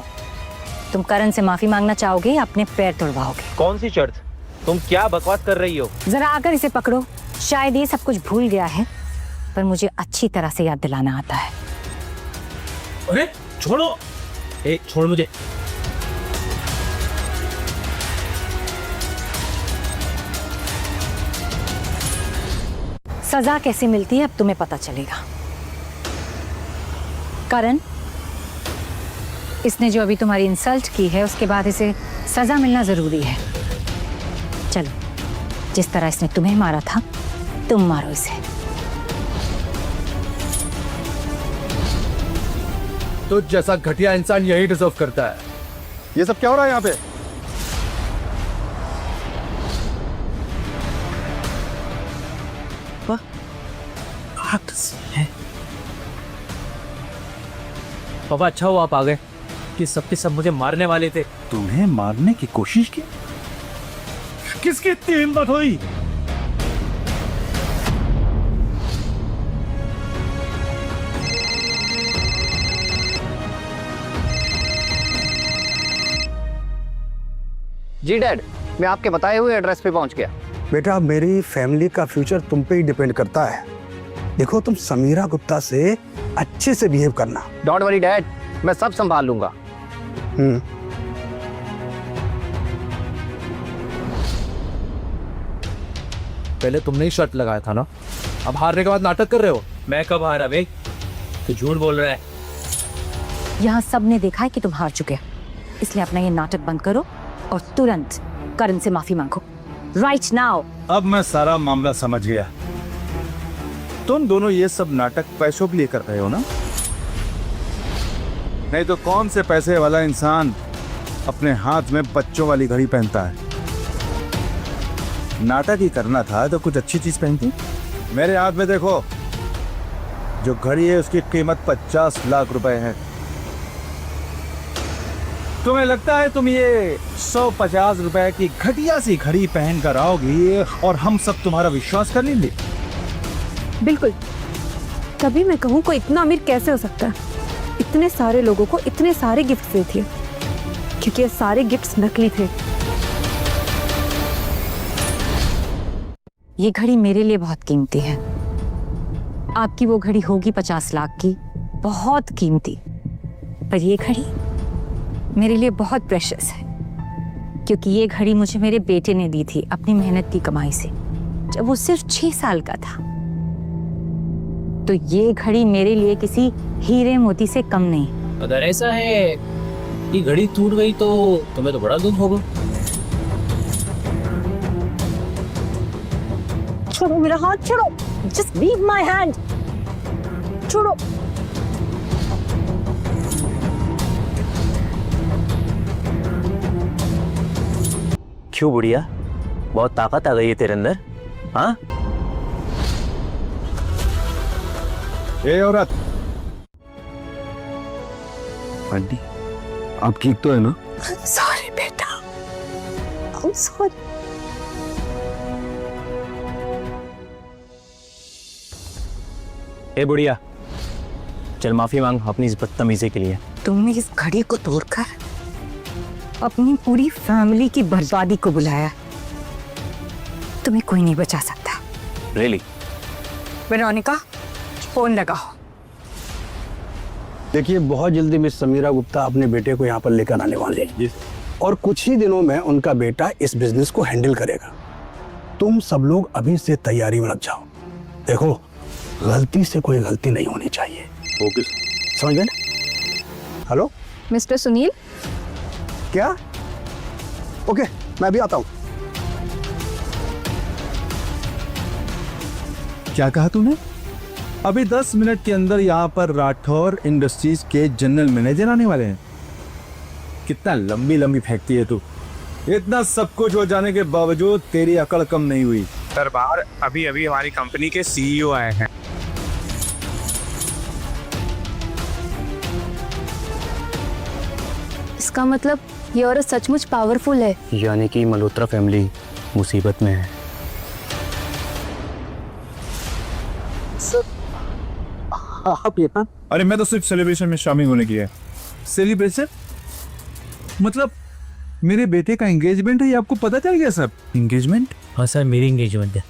तुम करण से माफी मांगना चाहोगे या अपने पैर तोड़वाओगे? कौन सी शर्त? तुम क्या बकवास कर रही हो? जरा आकर इसे पकड़ो। शायद ये सब कुछ भूल गया है, पर मुझे अच्छी तरह से याद दिलाना आता है। अरे छोड़ो, छोड़ मुझे। सजा कैसे मिलती है अब तुम्हें पता चलेगा। करण, इसने जो अभी तुम्हारी इंसल्ट की है उसके बाद इसे सजा मिलना जरूरी है। चलो, जिस तरह इसने तुम्हें मारा था तुम मारो इसे। तो जैसा घटिया इंसान यही डिजर्व करता है। ये सब क्या हो रहा है यहाँ पे? पापा, अच्छा हुआ आप आ गए, कि सबके सब मुझे मारने वाले थे। तुम्हें मारने की कोशिश की? किसकी इतनी हिम्मत हुई? जी डैड, मैं आपके बताए हुए एड्रेस पे पहुंच गया। बेटा, मेरी फैमिली का फ्यूचर तुम पे ही डिपेंड करता है। देखो, तुम समीरा गुप्ता से अच्छे से बिहेव करना। डोंट वरी डैड, मैं सब संभाल लूंगा। पहले तुमने ही शर्त लगाया था ना, अब हारने के बाद नाटक कर रहे हो। मैं कब हारा बे? तो झूठ बोल रहा है। यहाँ सबने देखा है कि तुम हार चुके हो, इसलिए अपना ये नाटक बंद करो और तुरंत करण से माफी मांगो। Right now. अब मैं सारा मामला समझ गया। तुम दोनों ये सब नाटक पैसों के लिए कर रहे हो ना? नहीं तो कौन से पैसे वाला इंसान अपने हाथ में बच्चों वाली घड़ी पहनता है। नाटक ही करना था तो कुछ अच्छी चीज पहनती। मेरे हाथ में देखो, जो घड़ी है उसकी कीमत 50 लाख रुपए है। तुम्हें लगता है तुम ये 150 रुपए की घटिया सी घड़ी पहन कर आओगी और हम सब तुम्हारा विश्वास कर लेंगे? बिल्कुल। तभी मैं कहूँ कोई इतना अमीर कैसे हो सकता है? इतने सारे लोगों को इतने सारे गिफ्ट देती है, क्योंकि ये सारे गिफ्ट्स नकली थे। ये घड़ी मेरे लिए बहुत कीमती है। आपकी वो घड़ी होगी 50 लाख की, बहुत कीमती, पर ये घड़ी मेरे लिए बहुत प्रेशियस है, क्योंकि ये घड़ी मुझे मेरे बेटे ने दी थी अपनी मेहनत की कमाई से, जब वो सिर्फ 6 साल का था। तो ये घड़ी मेरे लिए किसी हीरे मोती से कम नहीं। अगर ऐसा है कि घड़ी टूट गई तो तुम्हें तो बड़ा दुख होगा। छोड़ो मेरा हाथ, छोड़ो। जस्ट लीव माय हैंड, छोड़ो। क्यों बुढ़िया, बहुत ताकत आ गई है तेरे अंदर? हाँ? ए औरत, आंटी आप ठीक तो है ना? सॉरी बेटा, I'm sorry। ए बुढ़िया, चल माफी मांग अपनी इस बदतमीजी के लिए। तुमने इस घड़ी को तोड़कर अपनी पूरी फैमिली की बर्बादी को बुलाया। तुम्हें कोई नहीं बचा सकता। रियली? वेरोनिका, फोन लगाओ। देखिए, बहुत जल्दी मिस समीरा गुप्ता अपने बेटे को यहाँ पर लेकर आने वाले हैं और कुछ ही दिनों में उनका बेटा इस बिजनेस को हैंडल करेगा। तुम सब लोग अभी से तैयारी में लग जाओ। देखो, गलती से कोई गलती नहीं होनी चाहिए। ओके, समझ गए ना? Hello mister Sunil. क्या? ओके, मैं अभी आता हूँ। क्या कहा तूने? अभी 10 मिनट के अंदर यहाँ पर राठौर इंडस्ट्रीज के जनरल मैनेजर आने वाले हैं। कितना लंबी लंबी फेंकती है तू। इतना सब कुछ हो जाने के बावजूद तेरी अकड़ कम नहीं हुई। सर बाहर अभी अभी हमारी कंपनी के CEO आए हैं। इसका मतलब ये औरत सचमुच पावरफुल है। यानी कि मल्होत्रा फैमिली मुसीबत में है। आप ये अरे मैं तो सिर्फ सेलिब्रेशन में शामिल होने की है। सेलिब्रेशन मतलब मेरे बेटे का एंगेजमेंट है, ये आपको पता चल गया सब? एंगेजमेंट? हाँ सर, मेरी एंगेजमेंट है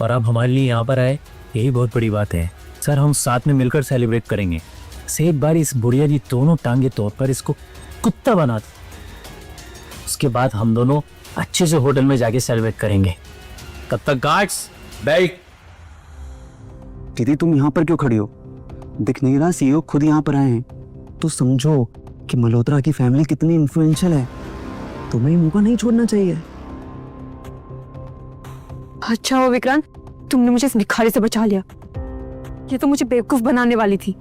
और आप हमारे लिए यहाँ पर आए, यही बहुत बड़ी बात है सर। हम साथ में मिलकर सेलिब्रेट करेंगे। से एक बार इस बुढ़िया जी दोनों टांगे तोड़कर इसको कुत्ता बना दो, उसके बाद हम दोनों अच्छे से होटल में जाके सेलिब्रेट करेंगे। तब तक गार्ड्स बैठ। दीदी तुम यहाँ पर क्यों खड़ी हो? दिख नहीं रहा CEO खुद यहाँ पर आए हैं। तो समझो कि मल्होत्रा की फैमिली कितनी इन्फ्लुएंशियल है। तुम्हें मौका नहीं छोड़ना चाहिए। अच्छा हो विक्रांत, तुमने मुझे इस भिखारी से बचा लिया। ये तो मुझे बेवकूफ बनाने वाली थी,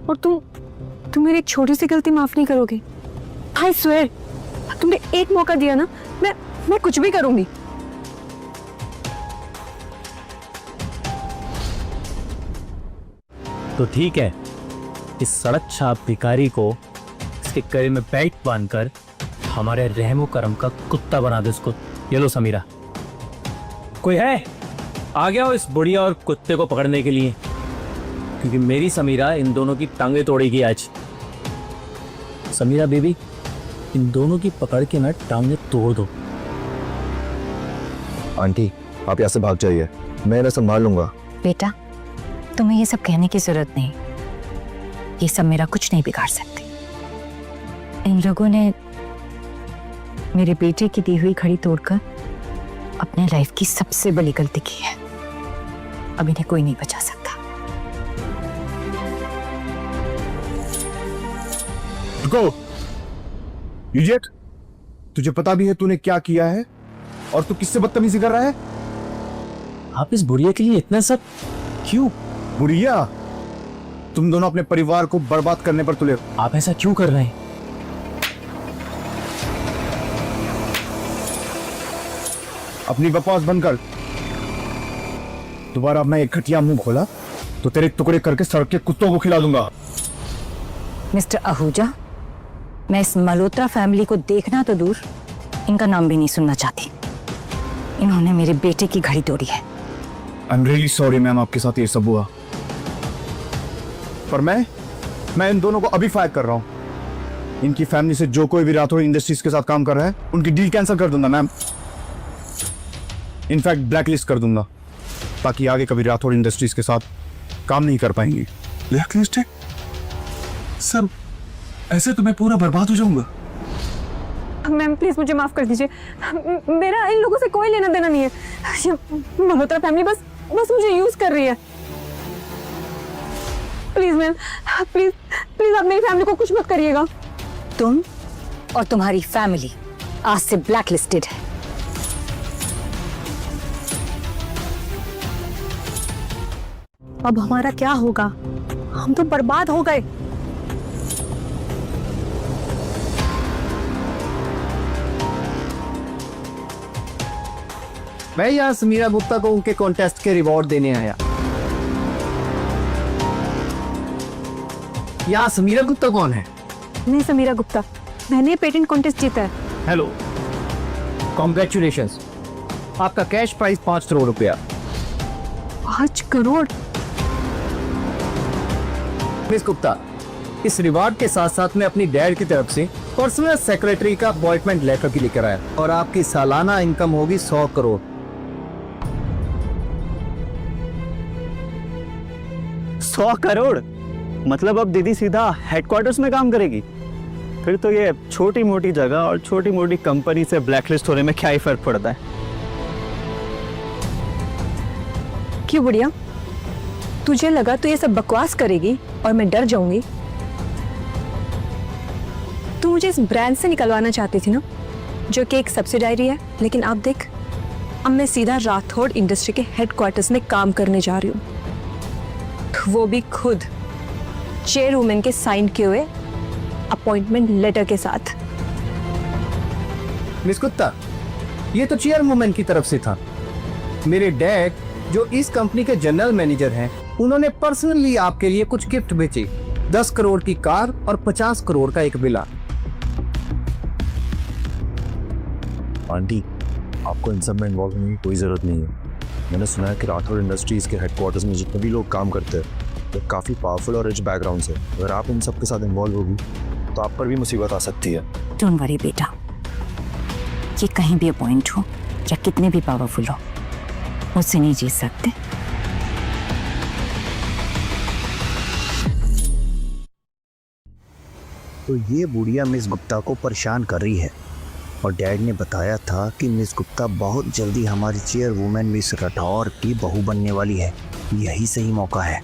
और तुम मेरी एक छोटी सी गलती माफ नहीं करोगे। आई स्वेयर, तुमने एक मौका दिया ना, मैं कुछ भी करूंगी। तो ठीक है, इस सड़क छाप भिखारी को इसके गले में बैट बांधकर हमारे रहमो करम का कुत्ता बना दो इसको। ये लो समीरा, कोई है आ गया हो इस बुढ़िया और कुत्ते को पकड़ने के लिए, क्योंकि मेरी समीरा इन दोनों की टांगे तोड़ेगी आज। समीरा बेबी, इन दोनों की पकड़ के ना टांगे तोड़ दो। आंटी आप यहाँ से भाग जाइए, मैं इन्हें संभाल लूंगा। बेटा, तुम्हें ये सब कहने की जरूरत नहीं। ये सब मेरा कुछ नहीं बिगाड़ सकते। इन लोगों ने मेरे बेटे की दी हुई घड़ी तोड़कर अपने लाइफ की सबसे बड़ी गलती की है। अब इन्हें कोई नहीं बचा सकता। रुको, इडियट, तुझे पता भी है तूने क्या किया है और तू किससे बदतमीजी कर रहा है? आप इस बुढ़िया के लिए इतना सब क्यों? बुढ़िया, तुम दोनों अपने परिवार को बर्बाद करने पर तुले। आप ऐसा क्यों कर रहे हैं? अपनी बकवास बंद कर। दोबारा अपना एक घटिया मुंह खोला तो तेरे टुकड़े करके सड़क के कुत्तों को खिला दूंगा। मिस्टर आहूजा, मैं इस मल्होत्रा फैमिली को देखना तो दूर, इनका नाम भी नहीं सुनना चाहती। इन्होंने मेरे बेटे की घड़ी तोड़ी है। I am really sorry ma'am, आपके साथ ये सब हुआ। पर मैं इन दोनों को अभी फायर कर रहा हूँ। इनकी फैमिली से जो कोई भी राठौड़ इंडस्ट्रीज के साथ काम कर रहा है, उनकी डील कैंसिल कर दूंगा मैम। इनफैक्ट ब्लैकलिस्ट कर दूंगा, ताकि आगे कभी राठौड़ इंडस्ट्रीज के साथ काम नहीं कर पाएंगे। ब्लैकलिस्ट है? सर, ऐसे तो मैं पूरा बर्बाद हो जाऊंगा। मैम प्लीज मुझे माफ कर दीजिए, मेरा इन लोगों से कोई लेना देना नहीं है। ये मल्होत्रा फैमिली बस मुझे यूज कर रही है। प्लीज मैम, प्लीज प्लीज आप मेरी फैमिली को कुछ मत करिएगा। तुम और तुम्हारी फैमिली आज से ब्लैकलिस्टेड है। अब हमारा क्या होगा? हम तो बर्बाद हो गए। मैं यहाँ समीरा गुप्ता को उनके कॉन्टेस्ट के रिवॉर्ड देने आया। यहाँ समीरा गुप्ता कौन है? नहीं समीरा गुप्ता, मैंने पेटेंट कॉन्टेस्ट जीता है। हेलो, कॉन्ग्रेचुलेशंस, आपका कैश प्राइस 5 करोड़ रुपया। 5 करोड़? मिस गुप्ता, इस रिवार्ड के साथ साथ मैं अपनी डैड की तरफ से पर्सनल सेक्रेटरी का अपॉइंटमेंट लेटर भी लेकर आया, और आपकी सालाना इनकम होगी 100 करोड़। 100 करोड़? मतलब अब दीदी सीधा हेडक्वार्टर्स में काम करेगी? फिर तो ये छोटी मोटी जगह और छोटी मोटी कंपनी से ब्लैकलिस्ट होने में क्या ही फर्क पड़ता है। क्यों बुढ़िया, तुझे लगा तो ये सब बकवास करेगी और मैं डर जाऊंगी? तू मुझे इस ब्रांड से निकलवाना चाहती थी ना, जो कि एक सब्सिडायरी है। लेकिन अब देख, अब मैं सीधा राठौड़ इंडस्ट्री के हेडक्वार्टर्स में काम करने जा रही हूँ, वो भी खुद चेयरवुमेन के साइन किए हुए अपॉइंटमेंट लेटर के साथ। मिस गुप्ता, ये तो चेयरवुमेन की तरफ से था। मेरे डैड जो इस कंपनी के जनरल मैनेजर हैं, उन्होंने पर्सनली आपके लिए कुछ गिफ्ट भेजे। 10 करोड़ की कार और 50 करोड़ का एक विला। आंटी, आपको इन सब में इन्वॉल्व होने की कोई ज़रूरत नहीं है। मैंने सुना है कि राठौड़ इंडस्ट्रीज़ के हेडक्वार्टर्स में जितने भी लोग काम करते हैं वो काफ़ी पावरफुल और रिच बैकग्राउंड से। अगर आप इन सब के साथ इन्वॉल्व होगी तो आप पर भी मुसीबत आ सकती है। डोंट वरी बेटा, ये कहीं भी अपॉइंट हो या कितने भी पावरफुल हो, मुझसे नहीं जीत सकते। तो ये बुढ़िया मिस गुप्ता को परेशान कर रही है, और डैड ने बताया था कि मिस गुप्ता बहुत जल्दी हमारी चेयरवुमेन मिस राठौर की बहू बनने वाली है। यही सही मौका है।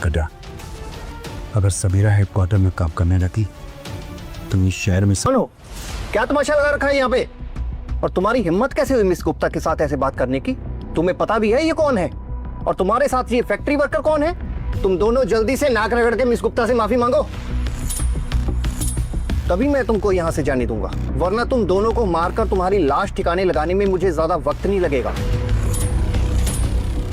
गड्ढा, अगर सबीरा हेडक्वार्टर में काम करने लगी तो इस शहर में सुनो, क्या तमाशा लगा रखा है यहाँ पे? और तुम्हारी हिम्मत कैसे हुई मिस गुप्ता के साथ ऐसे बात करने की? तुम्हें पता भी है ये कौन है? और तुम्हारे साथ ये फैक्ट्री वर्कर कौन है? तुम दोनों जल्दी से नाक रगड़ के मिस गुप्ता से माफी मांगो, तभी मैं तुमको यहाँ से जाने दूंगा, वरना तुम दोनों को मारकर तुम्हारी लाश ठिकाने लगाने में मुझे ज्यादा वक्त नहीं लगेगा।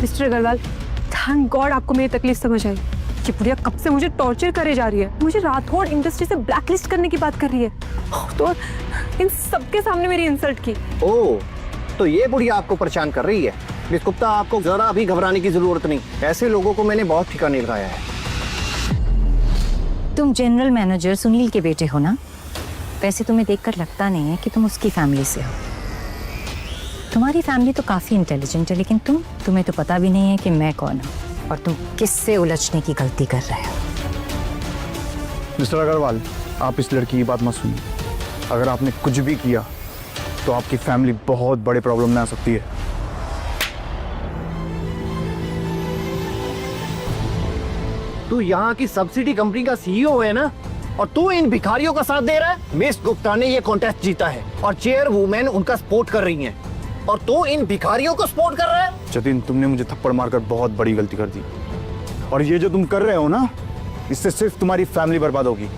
मिस्टर अग्रवाल, थैंक गॉड आपको मेरी तकलीफ समझ आई। ये बुढ़िया कब से मुझे टॉर्चर करे जा रही है, मुझे राठौड़ इंडस्ट्री से ब्लैकलिस्ट करने की बात कर रही है, तो इन सबके सामने मेरी इंसल्ट की। ओह, तो ये बुढ़िया आपको परेशान कर रही है? मिस गुप्ता, आपको जरा भी घबराने की जरूरत नहीं। ऐसे लोगों को मैंने बहुत ठिकाने लगाया है। तुम जनरल मैनेजर सुनील के बेटे हो ना? वैसे तुम्हें देखकर लगता नहीं है कि तुम उसकी फैमिली से हो। तुम्हारी फैमिली तो काफी इंटेलिजेंट है, लेकिन तुम्हें तो पता भी नहीं है कि मैं कौन हूँ और तुम किससे उलझने की गलती कर रहे हो। मिस्टर अग्रवाल, आप इस लड़की की बात मत सुनिए। अगर आपने कुछ भी किया तो आपकी फैमिली बहुत बड़े प्रॉब्लम में आ सकती है। तू यहाँ की सब्सिडी कंपनी का सीईओ है ना, और तू इन भिखारियों का साथ दे रहा है? मिस गुप्ता ने ये कॉन्टेस्ट जीता है और चेयरवुमेन उनका सपोर्ट कर रही हैं, और तू इन भिखारियों को सपोर्ट कर रहा है? जतिन, तुमने मुझे थप्पड़ मारकर बहुत बड़ी गलती कर दी, और ये जो तुम कर रहे हो ना, इससे सिर्फ तुम्हारी फैमिली बर्बाद होगी।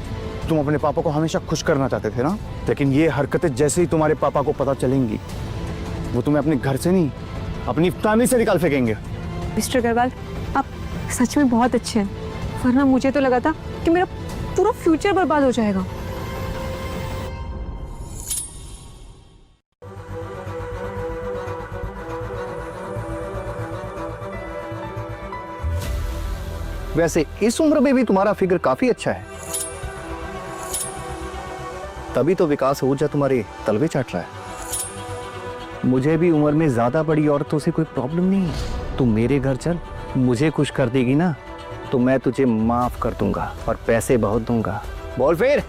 तुम अपने पापा को हमेशा खुश करना चाहते थे ना, लेकिन ये हरकतें जैसे ही तुम्हारे पापा को पता चलेंगी, वो तुम्हें अपने घर से नहीं, अपनी फैमिली से निकाल फेंकेंगे। मिस्टर अग्रवाल, आप सच में बहुत अच्छे हैं, वरना मुझे तो लगा था कि मेरा पूरा फ्यूचर बर्बाद हो जाएगा। वैसे इस उम्र में भी तुम्हारा फिगर काफी अच्छा है, तभी तो विकास ऊर्जा तुम्हारे तलवे चाट रहा है। मुझे भी उम्र में ज्यादा बड़ी औरतों से कोई प्रॉब्लम नहीं है। तू मेरे घर चल, मुझे खुश कर देगी ना तो मैं तुझे माफ कर दूंगा और पैसे बहुत दूंगा। बोल फिर,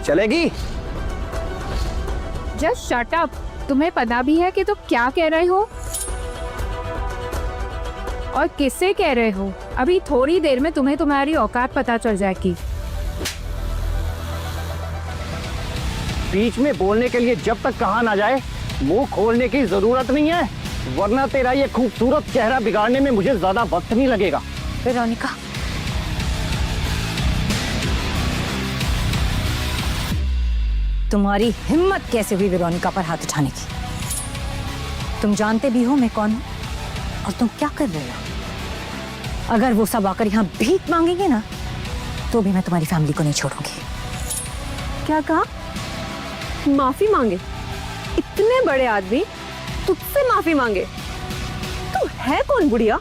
चलेगी? Just shut up. तुम्हें पता भी है कि तुम क्या कह रहे हो और किससे कह रहे हो? अभी थोड़ी देर में तुम्हें तुम्हारी औकात पता चल जाएगी। बीच में बोलने के लिए जब तक कहा ना जाए मुंह खोलने की जरूरत नहीं है, वरना तेरा ये खूबसूरत चेहरा बिगाड़ने में मुझे ज्यादा वक्त नहीं लगेगा। वेरोनिका, तुम्हारी हिम्मत कैसे हुई वेरोनिका पर हाथ उठाने की? तुम जानते भी हो मैं कौन हूं और तुम क्या कर रहे हो। अगर वो सब आकर यहाँ भीख मांगेंगे ना तो भी मैं तुम्हारी फैमिली को नहीं छोड़ूंगी। क्या कहा? माफी मांगे? इतने बड़े आदमी तुझसे माफी मांगे? तू है कौन बुढ़िया?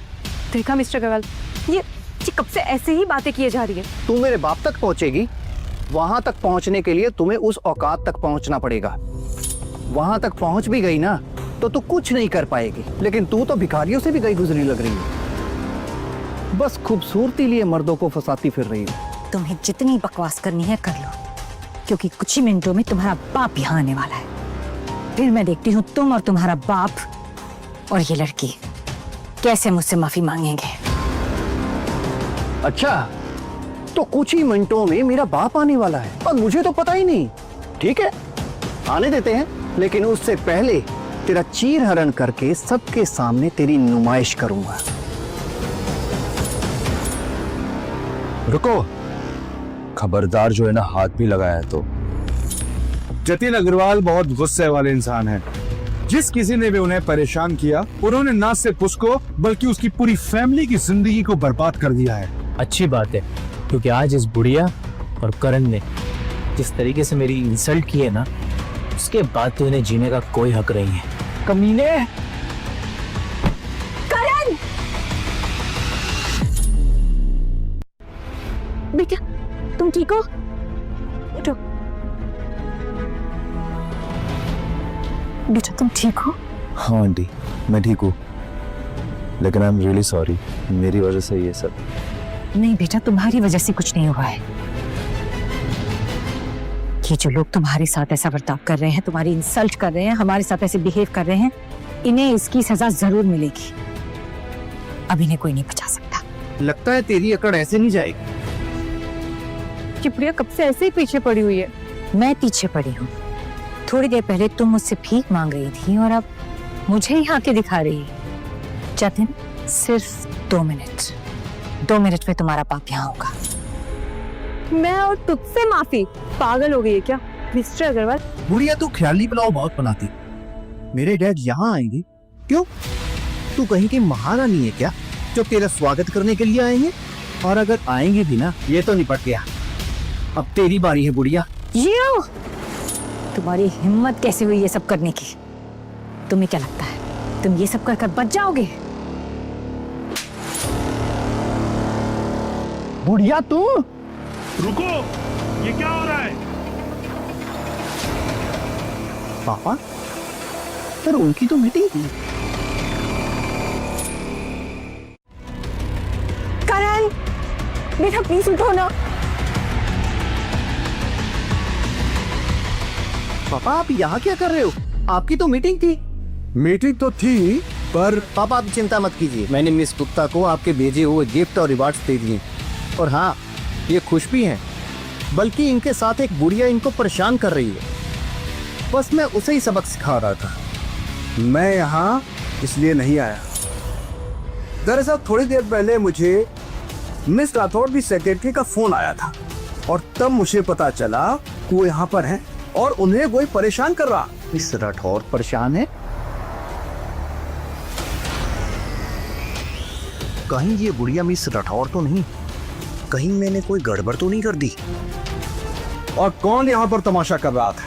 देखा मिस्टर अग्रवाल, ये कब से ऐसे ही बातें किए जा रही है। तू मेरे बाप तक पहुंचेगी, वहां तक पहुंचने के लिए तुम्हें उस औकात तक पहुंचना पड़ेगा। वहां तक पहुंच भी गई ना तो तू कुछ नहीं कर पाएगी, लेकिन तू तो भिखारियों से भी गई गुजरी लग रही है। बस खूबसूरती लिए मर्दों को फंसाती फिर रही है। तुम्हें जितनी बकवास करनी है कर लो, क्योंकि कुछ ही मिनटों में तुम्हारा बाप यहाँ आने वाला है। फिर मैं देखती हूँ तुम और तुम्हारा बाप और ये लड़की कैसे मुझसे माफी मांगेंगे। अच्छा, तो कुछ ही मिनटों में मेरा बाप आने वाला है और मुझे तो पता ही नहीं। ठीक है, आने देते हैं, लेकिन उससे पहले तेरा चीर हरण करके सबके सामने तेरी नुमाइश करूंगा। रुको, खबरदार जो है ना हाथ भी लगाया है तो। जतिन अग्रवाल बहुत गुस्से वाले इंसान हैं। जिस किसी ने भी उन्हें परेशान किया, उन्होंने न सिर्फ उसको बल्कि उसकी पूरी फैमिली की जिंदगी को बर्बाद कर दिया है। अच्छी बात है, क्योंकि आज इस बुढ़िया और करण ने जिस तरीके से मेरी इंसल्ट की है ना, उसके बाद तो इन्हें जीने का कोई हक नहीं है। कमीने! करण! बेटा, तुम ठीक हो? उठो। बेटा, तुम ठीक हो? हाँ आंटी, मैं ठीक हूँ, लेकिन आई एम रियली सॉरी, मेरी वजह से ये सब। नहीं बेटा, तुम्हारी वजह से कुछ नहीं हुआ है। ये जो लोग तुम्हारे साथ ऐसा बर्ताव कर रहे हैं, तुम्हारी इंसल्ट कर रहे हैं, हमारे साथ ऐसे बिहेव कर रहे हैं, इन्हें इसकी सजा जरूर मिलेगी। अब इन्हें कोई नहीं बचा सकता। लगता है तेरी अकड़ ऐसे नहीं जाएगी। चिपड़िया कब से ऐसे ही पीछे पड़ी हुई है। मैं पीछे पड़ी हूँ। थोड़ी देर पहले तुम मुझसे भीख मांग रही थी और अब मुझे ही आके दिखा रही है। जतिन, सिर्फ 2 मिनट, 2 मिनट में तुम्हारा बाप यहाँ होगा। मैं और तुझसे माफी? पागल हो गई है क्या मिस्टर अग्रवाल? बुढ़िया, तू ख्याली पुलाव बहुत बनाती। मेरे डैड यहाँ आएंगे? क्यों? तू कहीं की महारानी है क्या जो तेरा स्वागत करने के लिए आएंगे? और अगर आएंगे भी ना, ये तो निपट गया, अब तेरी बारी है बुढ़िया। ये तुम्हारी हिम्मत कैसे हुई ये सब करने की? तुम्हें क्या लगता है तुम ये सब कर बच जाओगे? बुढ़िया तू रुको, ये क्या हो रहा है? पापा, पर उनकी तो मीटिंग थी। करण, बेटा प्लीज उठो ना। पापा, आप यहाँ क्या कर रहे हो? आपकी तो मीटिंग थी। मीटिंग तो थी, पर पापा आप चिंता मत कीजिए, मैंने मिस गुप्ता को आपके भेजे हुए गिफ्ट और रिवार्ड्स दे दिए। और हाँ, ये खुश भी हैं, बल्कि इनके साथ एक बुढ़िया इनको परेशान कर रही है। बस मैं उसे ही सबक सिखा रहा था। मैं यहाँ इसलिए नहीं आया। दरअसल थोड़ी देर पहले मुझे मिस राठौड़ की सेक्रेटरी का फोन आया था और तब मुझे पता चला कि वो यहाँ पर हैं और उन्हें कोई परेशान कर रहा। मिस राठौर परेशान है? कहीं ये बुढ़िया मिस राठौर तो नहीं? कहीं मैंने कोई गड़बड़ तो नहीं कर दी? और कौन यहाँ पर तमाशा कर रहा था?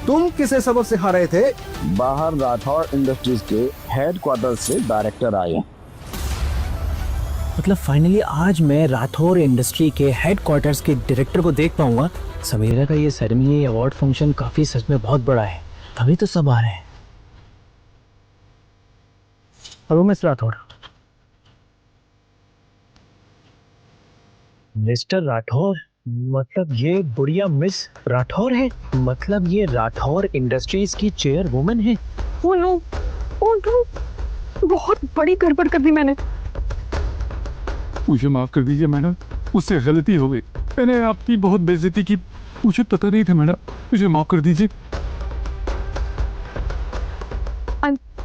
तुम किसे सबक सिखा रहे थे? बाहर राठौर इंडस्ट्रीज के हेडक्वार्टर से डायरेक्टर आए हैं। मतलब फाइनली आज मैं राठौर इंडस्ट्री के हेडक्वार्टर्स के डायरेक्टर को देख पाऊंगा। समीरा का ये सेरेमनी अवार्ड फंक्शन काफी सच में बहुत बड़ा है, तभी तो सब आ रहे हैं। Hello miss Rathore. Mister Rathore, मतलब ये बुढ़िया मिस राठौर है? मतलब ये राठौर इंडस्ट्रीज की चेयरवुमन है? ओह नो, बहुत बड़ी गड़बड़ कर दी मैंने। मुझे माफ कर दीजिए मैडम, उससे गलती हो गई। मैंने आपकी बहुत बेइज्जती की, मुझे पता नहीं था मैडम, मुझे माफ कर दीजिए।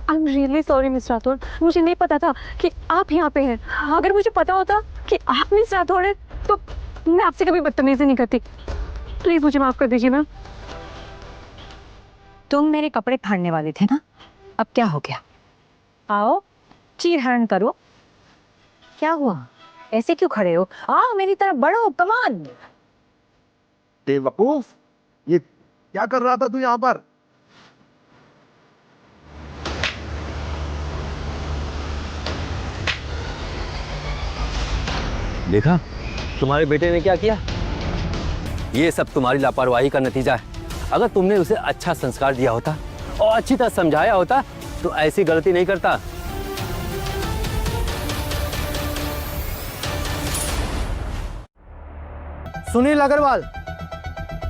I'm really sorry miss Rathore, मुझे नहीं पता था कि आप यहाँ पे हैं। अगर मुझे पता होता कि आप मिस राठौर हैं तो मैं आपसे कभी बदतमीजी नहीं करती। प्लीज मुझे माफ कर दीजिए मैम। तुम मेरे कपड़े फाड़ने वाले थे ना, अब क्या हो गया? आओ चीरहरण करो। क्या हुआ, ऐसे क्यों खड़े हो? आओ मेरी तरफ बढ़ो, कमान। बेवकूफ, ये क्या कर रहा था तू यहाँ पर? देखा तुम्हारे बेटे ने क्या किया? ये सब तुम्हारी लापरवाही का नतीजा है। अगर तुमने उसे अच्छा संस्कार दिया होता और अच्छी तरह समझाया होता तो ऐसी गलती नहीं करता। सुनील अग्रवाल,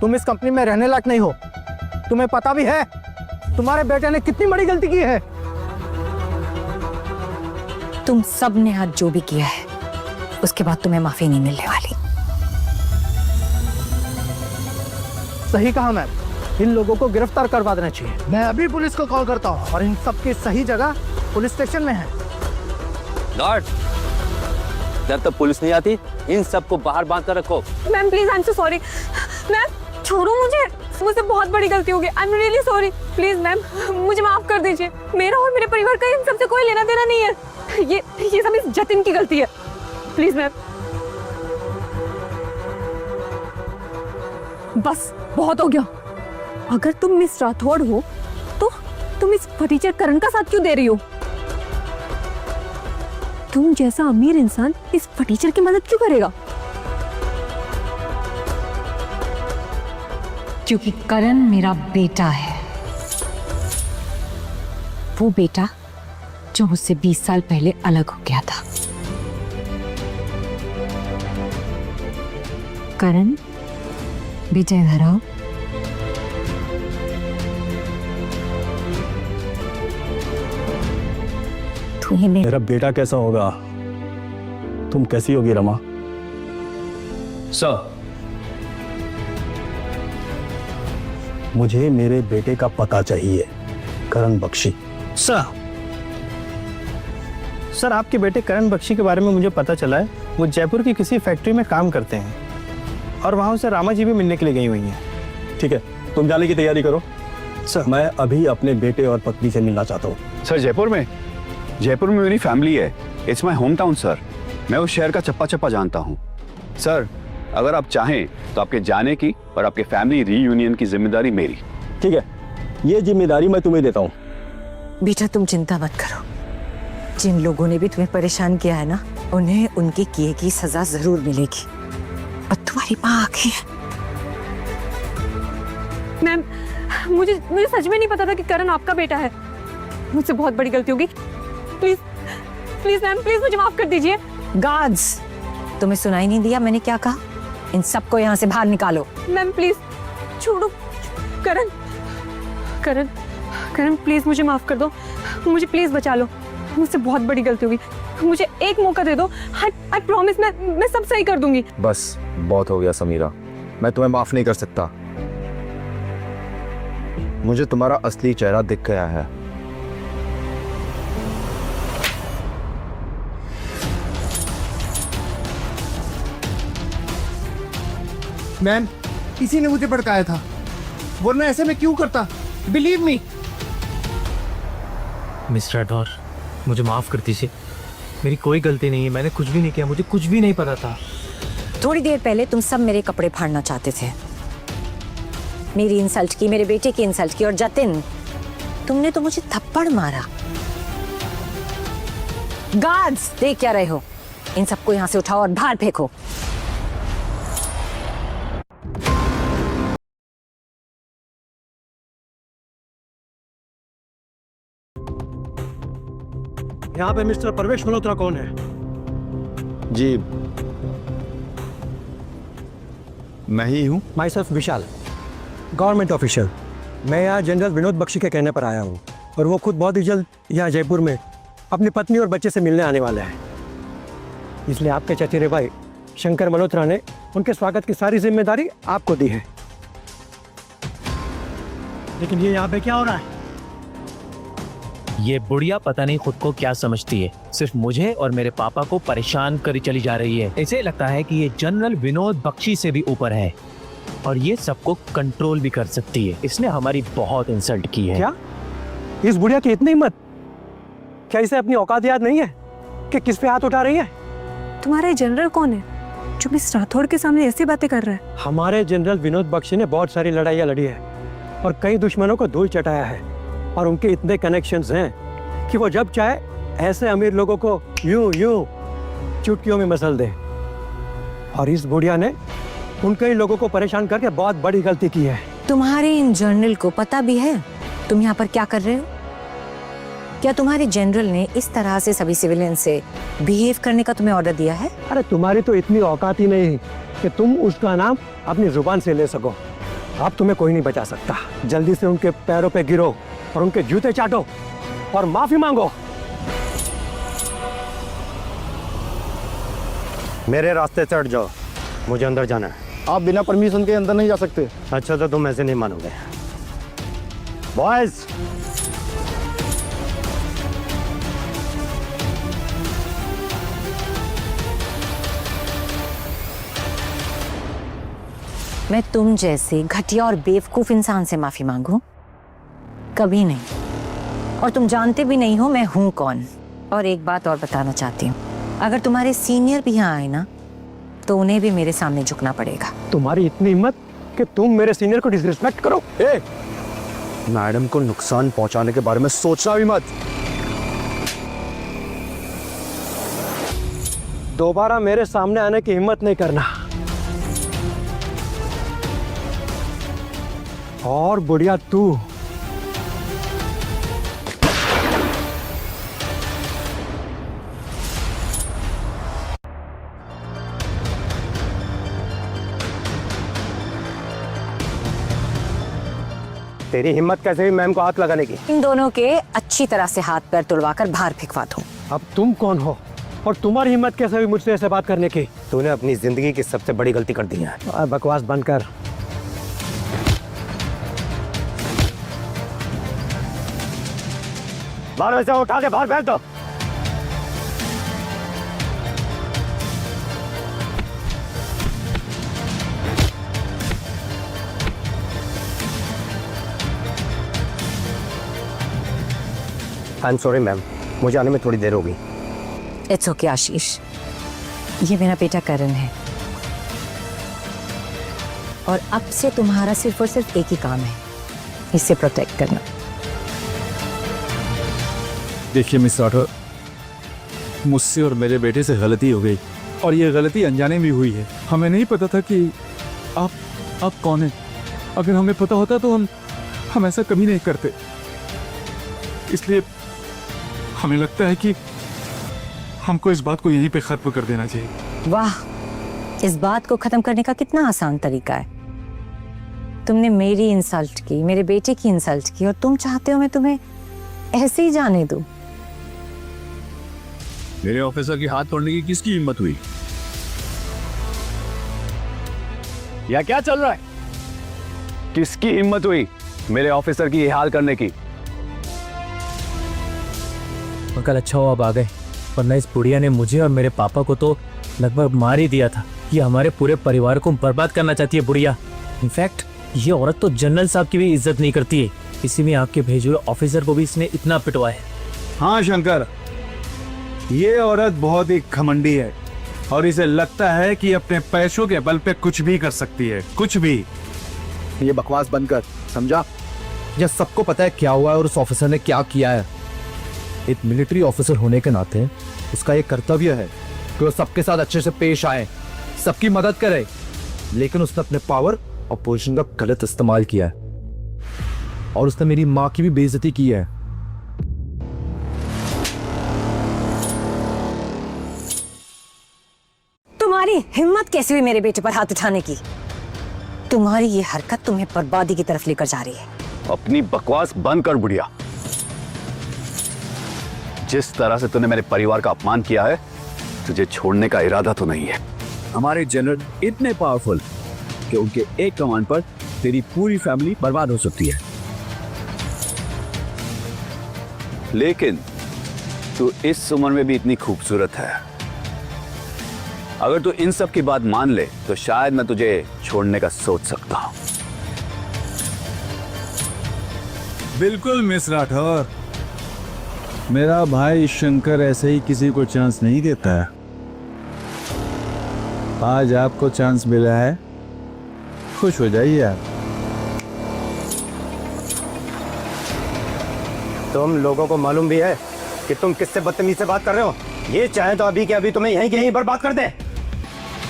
तुम इस कंपनी में रहने लायक नहीं हो। तुम्हें पता भी है तुम्हारे बेटे ने कितनी बड़ी गलती की है। तुम सब ने आज जो भी किया है उसके बाद तुम्हें माफी नहीं मिलने वाली। सही कहा मैम, इन लोगों को गिरफ्तार करवा देना चाहिए। मैं अभी पुलिस को कॉल करता हूँ और इन सब की सही जगह पुलिस स्टेशन में है। लॉर्ड, जब तक पुलिस नहीं आती इन सबको बाहर बांध कर रखो। Ma'am please, I am so sorry. Ma'am छोड़ो मुझे, मुझसे बहुत बड़ी गलती हो गई। I am really sorry. Please ma'am मुझे माफ कर दीजिए। मेरा और मेरे परिवार का इन सबसे कोई लेना देना नहीं है। ये सब इस जतिन की गलती है। प्लीज मैम, बस बहुत हो गया। अगर तुम मिस राठौड़ हो तो तुम इस फटीचर करण का साथ क्यों दे रही हो? तुम जैसा अमीर इंसान इस फटीचर की मदद क्यों करेगा? क्योंकि करण मेरा बेटा है, वो बेटा जो मुझसे 20 साल पहले अलग हो गया था। करण, बेटा इधर आओ। मेरा बेटा कैसा होगा? तुम कैसी होगी रमा? सर, मुझे मेरे बेटे का पता चाहिए, करण बख्शी। सर आपके बेटे करण बख्शी के बारे में मुझे पता चला है। वो जयपुर की किसी फैक्ट्री में काम करते हैं और वहां से रामा जी भी मिलने के लिए गई हुई हैं। ठीक है, तुम जाने की तैयारी करो। सर, मैं अभी अपने बेटे और पत्नी से मिलना चाहता हूँ। सर जयपुर में मेरी फैमिली है। It's my home town sir. मैं उस शहर का चप्पा चप्पा जानता हूँ। सर, अगर आप चाहें तो आपके जाने की और आपके फैमिली रीयूनियन की जिम्मेदारी मेरी। ठीक है, ये जिम्मेदारी मैं तुम्हें देता हूँ। बेटा तुम चिंता मत करो, जिन लोगों ने भी तुम्हें परेशान किया है ना, उन्हें उनके किए की सजा जरूर मिलेगी। और तुम्हारी माँ आखिर। मैम मुझे सच में नहीं पता था कि करण आपका बेटा है। मुझसे बहुत बड़ी गलती होगी। प्लीज प्लीज मैम, प्लीज मुझे माफ कर दीजिए। गार्ड्स, तुम्हें सुनाई नहीं दिया मैंने क्या कहा? इन सबको यहाँ से बाहर निकालो। मैम प्लीज छोड़ो। करण करण करण प्लीज मुझे माफ कर दो। मुझे प्लीज बचा लो। मुझसे बहुत बड़ी गलती होगी। मुझे एक मौका दे दो। आई प्रॉमिस मैं सब सही कर दूंगी। बस बहुत हो गया समीरा, मैं तुम्हें माफ नहीं कर सकता। मुझे तुम्हारा असली चेहरा दिख गया है। मैम, इसी ने मुझे भड़काया था, वरना ऐसे मैं क्यों करता? Believe me. मिस्टर राठौर, मुझे माफ़ कर दीजिए, मेरी कोई गलती नहीं है, मैंने कुछ भी नहीं किया, मुझे कुछ भी नहीं पता था। थोड़ी देर पहले तुम सब मेरे कपड़े फाड़ना चाहते थे, मेरी इंसल्ट की, मेरे बेटे की इंसल्ट की, और जतिन तुमने तो मुझे थप्पड़ मारा। गार्ड्स, देख क्या रहे हो? इन सबको यहाँ से उठाओ और बाहर फेंको। यहाँ पे मिस्टर परवेश मल्होत्रा कौन है? जी, मैं ही हूँ। My self Vishal, government official. मैं यहाँ जनरल विनोद बख्शी के कहने पर आया हूँ, और वो खुद बहुत ही जल्द यहाँ जयपुर में अपनी पत्नी और बच्चे से मिलने आने वाले हैं। इसलिए आपके चचेरे भाई शंकर मल्होत्रा ने उनके स्वागत की सारी जिम्मेदारी आपको दी है। लेकिन ये यहाँ पे क्या हो रहा है? ये बुढ़िया पता नहीं खुद को क्या समझती है, सिर्फ मुझे और मेरे पापा को परेशान करी चली जा रही है। इसे लगता है कि ये जनरल विनोद बख्शी से भी ऊपर है और ये सबको कंट्रोल भी कर सकती है। इसने हमारी बहुत इंसल्ट की है। क्या इस बुढ़िया की इतनी हिम्मत? क्या इसे अपनी औकात याद नहीं है कि किस पे हाथ उठा रही है? तुम्हारा जनरल कौन है जो मिस राठौड़ के सामने ऐसी बातें कर रहा है? हमारे जनरल विनोद बख्शी ने बहुत सारी लड़ाइयाँ लड़ी है और कई दुश्मनों को धूल चटाया है, और उनके इतने कनेक्शंस हैं कि वो जब चाहे ऐसे अमीर लोगों को यूं यूं चुटकियों में मसल दे। और इस बुढ़िया ने उन कई लोगों को परेशान करके बहुत बड़ी गलती की है। तुम्हारे इन जनरल को पता भी है तुम यहाँ पर क्या कर रहे हो? क्या तुम्हारे जनरल ने इस तरह से सभी सिविलियन से बिहेव करने का तुम्हें ऑर्डर दिया है? अरे तुम्हारी तो इतनी औकात ही नहीं कि तुम उसका नाम अपनी जुबान से ले सको। अब तुम्हें कोई नहीं बचा सकता। जल्दी से उनके पैरों पे गिरो और उनके जूते चाटो और माफी मांगो। मेरे रास्ते चढ़ जाओ, मुझे अंदर जाना है। आप बिना परमिशन के अंदर नहीं जा सकते। अच्छा, तो तुम ऐसे नहीं मानोगे। बॉयज, मैं तुम जैसे घटिया और बेवकूफ इंसान से माफी मांगू? कभी नहीं। और तुम जानते भी नहीं हो मैं हूं कौन। और एक बात और बताना चाहती हूँ, अगर तुम्हारे सीनियर भी यहाँ आए ना तो उन्हें भी मेरे सामने झुकना पड़ेगा। तुम्हारी इतनी हिम्मत कि तुम मेरे सीनियर को डिसरिस्पेक्ट करो? मैडम को नुकसान पहुंचाने के बारे में सोचना भी मत। दोबारा मेरे सामने आने की हिम्मत नहीं करना। और बुढ़िया तू, तेरी हिम्मत कैसे हुई मैम को हाथ लगाने की? इन दोनों के अच्छी तरह से हाथ पैर तुड़वाकर बाहर फेंकवा दूं। अब तुम कौन हो और तुम्हारी हिम्मत कैसे हुई मुझसे ऐसे बात करने की? तूने अपनी जिंदगी की सबसे बड़ी गलती कर दी है। बकवास बंद कर। बाहर से उठा के बाहर फेंक दो। आई एम सॉरी मैम, मुझे आने में थोड़ी देर होगी। इट्स ओके आशीष, ये मेरा बेटा करण है और अब से तुम्हारा सिर्फ और सिर्फ एक ही काम है, इसे प्रोटेक्ट करना। देखिए मिस राठौर, मुझसे और मेरे बेटे से गलती हो गई और ये गलती अनजाने में हुई है। हमें नहीं पता था कि आप कौन हैं। अगर हमें पता होता तो हम ऐसा कभी नहीं करते। इसलिए हमें लगता है कि हमको इस बात को यहीं पे खत्म कर देना चाहिए। वाह, इस बात को खत्म करने का कितना आसान तरीका है। तुमने मेरी इंसल्ट की, मेरे बेटे की इंसल्ट की, और तुम चाहते हो मैं तुम्हें ऐसे ही जाने दूं। मेरे ऑफिसर की हाथ तोड़ने की किसकी हिम्मत हुई? या क्या चल रहा है? किसकी हिम्मत हुई मेरे ऑफिसर की ये हाल करने की? कल अच्छा हो आप आ गए, वरना इस बुढ़िया ने मुझे और मेरे पापा को तो लगभग मार ही दिया था। ये हमारे पूरे परिवार को बर्बाद करना चाहती है बुढ़िया। इनफैक्ट ये औरत तो जनरल साहब की भी इज्जत नहीं करती है, इसी में आपके भेजे हुए ऑफिसर को भी इसने इतना पिटवा है। हाँ शंकर, ये औरत बहुत ही घमंडी है और इसे लगता है कि अपने पैसों के बल पे कुछ भी कर सकती है, कुछ भी। ये बकवास बंद कर, समझा? यह सबको पता है क्या हुआ है और उस ऑफिसर ने क्या किया है। एक मिलिट्री ऑफिसर होने के नाते उसका एक कर्तव्य है कि वो सबके साथ अच्छे से पेश आए, सबकी मदद करे, लेकिन उसने अपने पावर और पोजीशन का गलत इस्तेमाल किया है और उसने मेरी माँ की भी बेइज्जती की है। तुम्हारी हिम्मत कैसे हुई मेरे बेटे पर हाथ उठाने की? तुम्हारी ये हरकत तुम्हें बर्बादी की तरफ लेकर जा रही है। अपनी बकवास बंद कर बुढ़िया। जिस तरह से तूने मेरे परिवार का अपमान किया है, तुझे छोड़ने का इरादा तो नहीं है। हमारे जनरल इतने पावरफुल कि उनके एक कमांड पर तेरी पूरी फैमिली बर्बाद हो सकती है। लेकिन तू इस उम्र में भी इतनी खूबसूरत है। अगर तू इन सब की बात मान ले तो शायद मैं तुझे छोड़ने का सोच सकता हूं। बिल्कुल मिस राठौर, मेरा भाई शंकर ऐसे ही किसी को चांस नहीं देता है। आज आपको चांस मिला है, खुश हो जाइए आप। तुम लोगों को मालूम भी है कि तुम किससे बदतमीज से बात कर रहे हो? ये चाहे तो अभी के अभी तुम्हें यहीं के यहीं बर्बाद कर दे।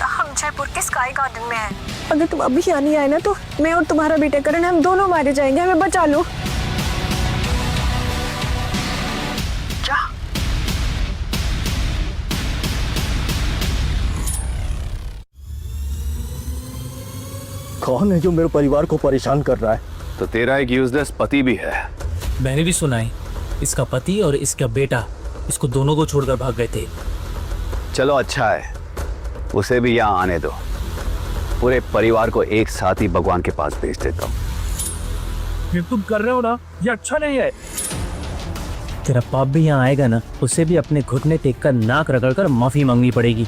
हम जयपुर के स्काई गार्डन में हैं। अगर तुम अभी यहाँ नहीं आए ना तो मैं और तुम्हारा बेटा करण हम दोनों मारे जाएंगे। हमें बचा लो। कौन है जो मेरे परिवार को परेशान कर रहा है? तो तेरा एक यूजलेस पति भी है। मैंने भी सुना है इसका पति और इसका बेटा इसको दोनों को छोड़कर भाग गए थे। चलो अच्छा है, उसे भी यहाँ आने दो। पूरे परिवार को एक साथ ही भगवान के पास भेज देता हूँ। ये तुम कर रहे हो ना, ये अच्छा नहीं है। तेरा पाप भी यहाँ आएगा ना, उसे भी अपने घुटने टेक कर नाक रगड़कर माफी मांगनी पड़ेगी।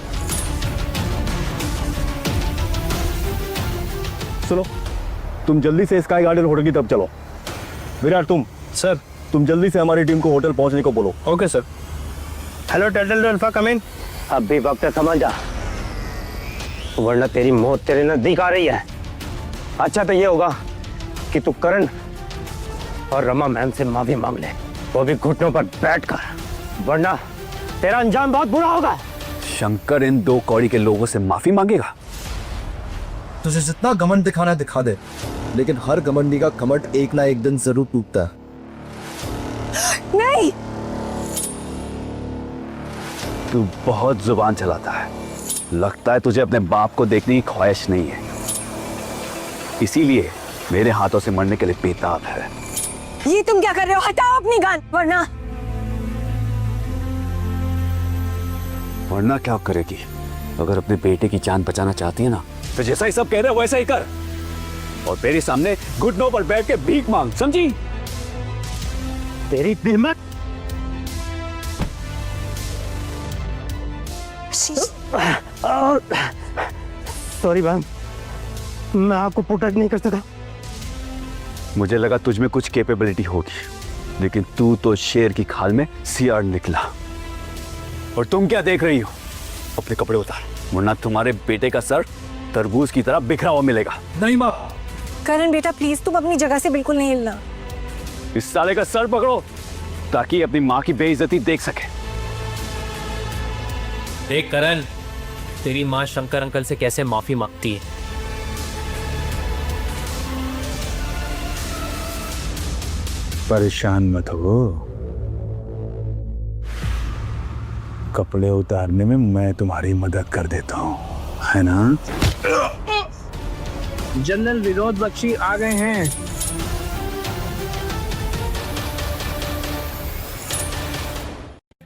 सुनो, तुम जल्दी से स्काई गार्डन होटल की तरफ चलो। विराट, तुम जल्दी से हमारी टीम को होटल पहुंचने को बोलो। Okay sir. Hello turtle alpha, come in. अभी वक्त है, समझ जा, वरना तेरी मौत तेरे नजदीक आ रही है। अच्छा तो ये होगा कि तू करण और रमा मैम से माफी मांग ले, वो भी घुटनों पर बैठकर, वरना तेरा अंजाम बहुत बुरा होगा। शंकर इन दो कौड़ी के लोगों से माफी मांगेगा? तुझे जितना घमंड दिखाना है दिखा दे, लेकिन हर घमंडी का घमंड एक ना एक दिन जरूर टूटता है। नहीं, तू बहुत जुबान चलाता है। लगता है तुझे अपने बाप को देखने की ख्वाहिश नहीं है, इसीलिए मेरे हाथों से मरने के लिए बेताब है। ये तुम क्या कर रहे हो? हटाओ अपनी गन, वरना क्या करेगी? अगर अपने बेटे की जान बचाना चाहती है ना, तो जैसा ही सब कह रहे हो वैसा ही कर, और मेरे सामने घुटनों पर बैठ के भीख मांग, समझी? तेरी हिम्मत। सॉरी मैम, मैं आपको प्रोटेक्ट नहीं कर सका। मुझे लगा तुझ में कुछ कैपेबिलिटी होगी, लेकिन तू तो शेर की खाल में सियार निकला। और तुम क्या देख रही हो? अपने कपड़े उतार, वरना तुम्हारे बेटे का सर तरबूज की तरह बिखरा हुआ मिलेगा। नहीं माँ। करण बेटा प्लीज, तुम अपनी जगह से बिल्कुल नहीं हिलना। इस साले का सर पकड़ो ताकि अपनी माँ की बेइज्जती देख सके। देख करण, तेरी माँ शंकर अंकल से कैसे माफी मांगती है। परेशान मत हो, कपड़े उतारने में मैं तुम्हारी मदद कर देता हूँ, है ना? जनरल विनोद बख्शी आ गए हैं।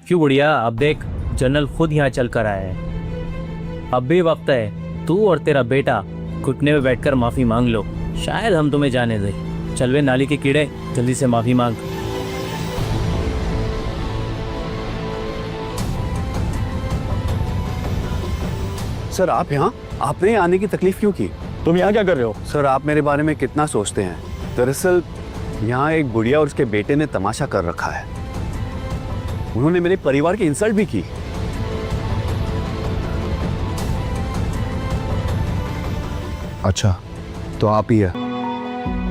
क्यों बुढ़िया, अब देख जनरल खुद यहाँ चल कर आया है। अब भी वक्त है, तू और तेरा बेटा घुटने में बैठकर माफी मांग लो, शायद हम तुम्हें जाने दें। चल वे नाली के कीड़े, जल्दी से माफी मांग। सर आप यहाँ? आपने आने की तकलीफ क्यों की? तुम यहाँ क्या कर रहे हो? सर, आप मेरे बारे में कितना सोचते हैं? दरअसल यहाँ एक बुढ़िया और उसके बेटे ने तमाशा कर रखा है। उन्होंने मेरे परिवार की इंसल्ट भी की। अच्छा, तो आप ही है।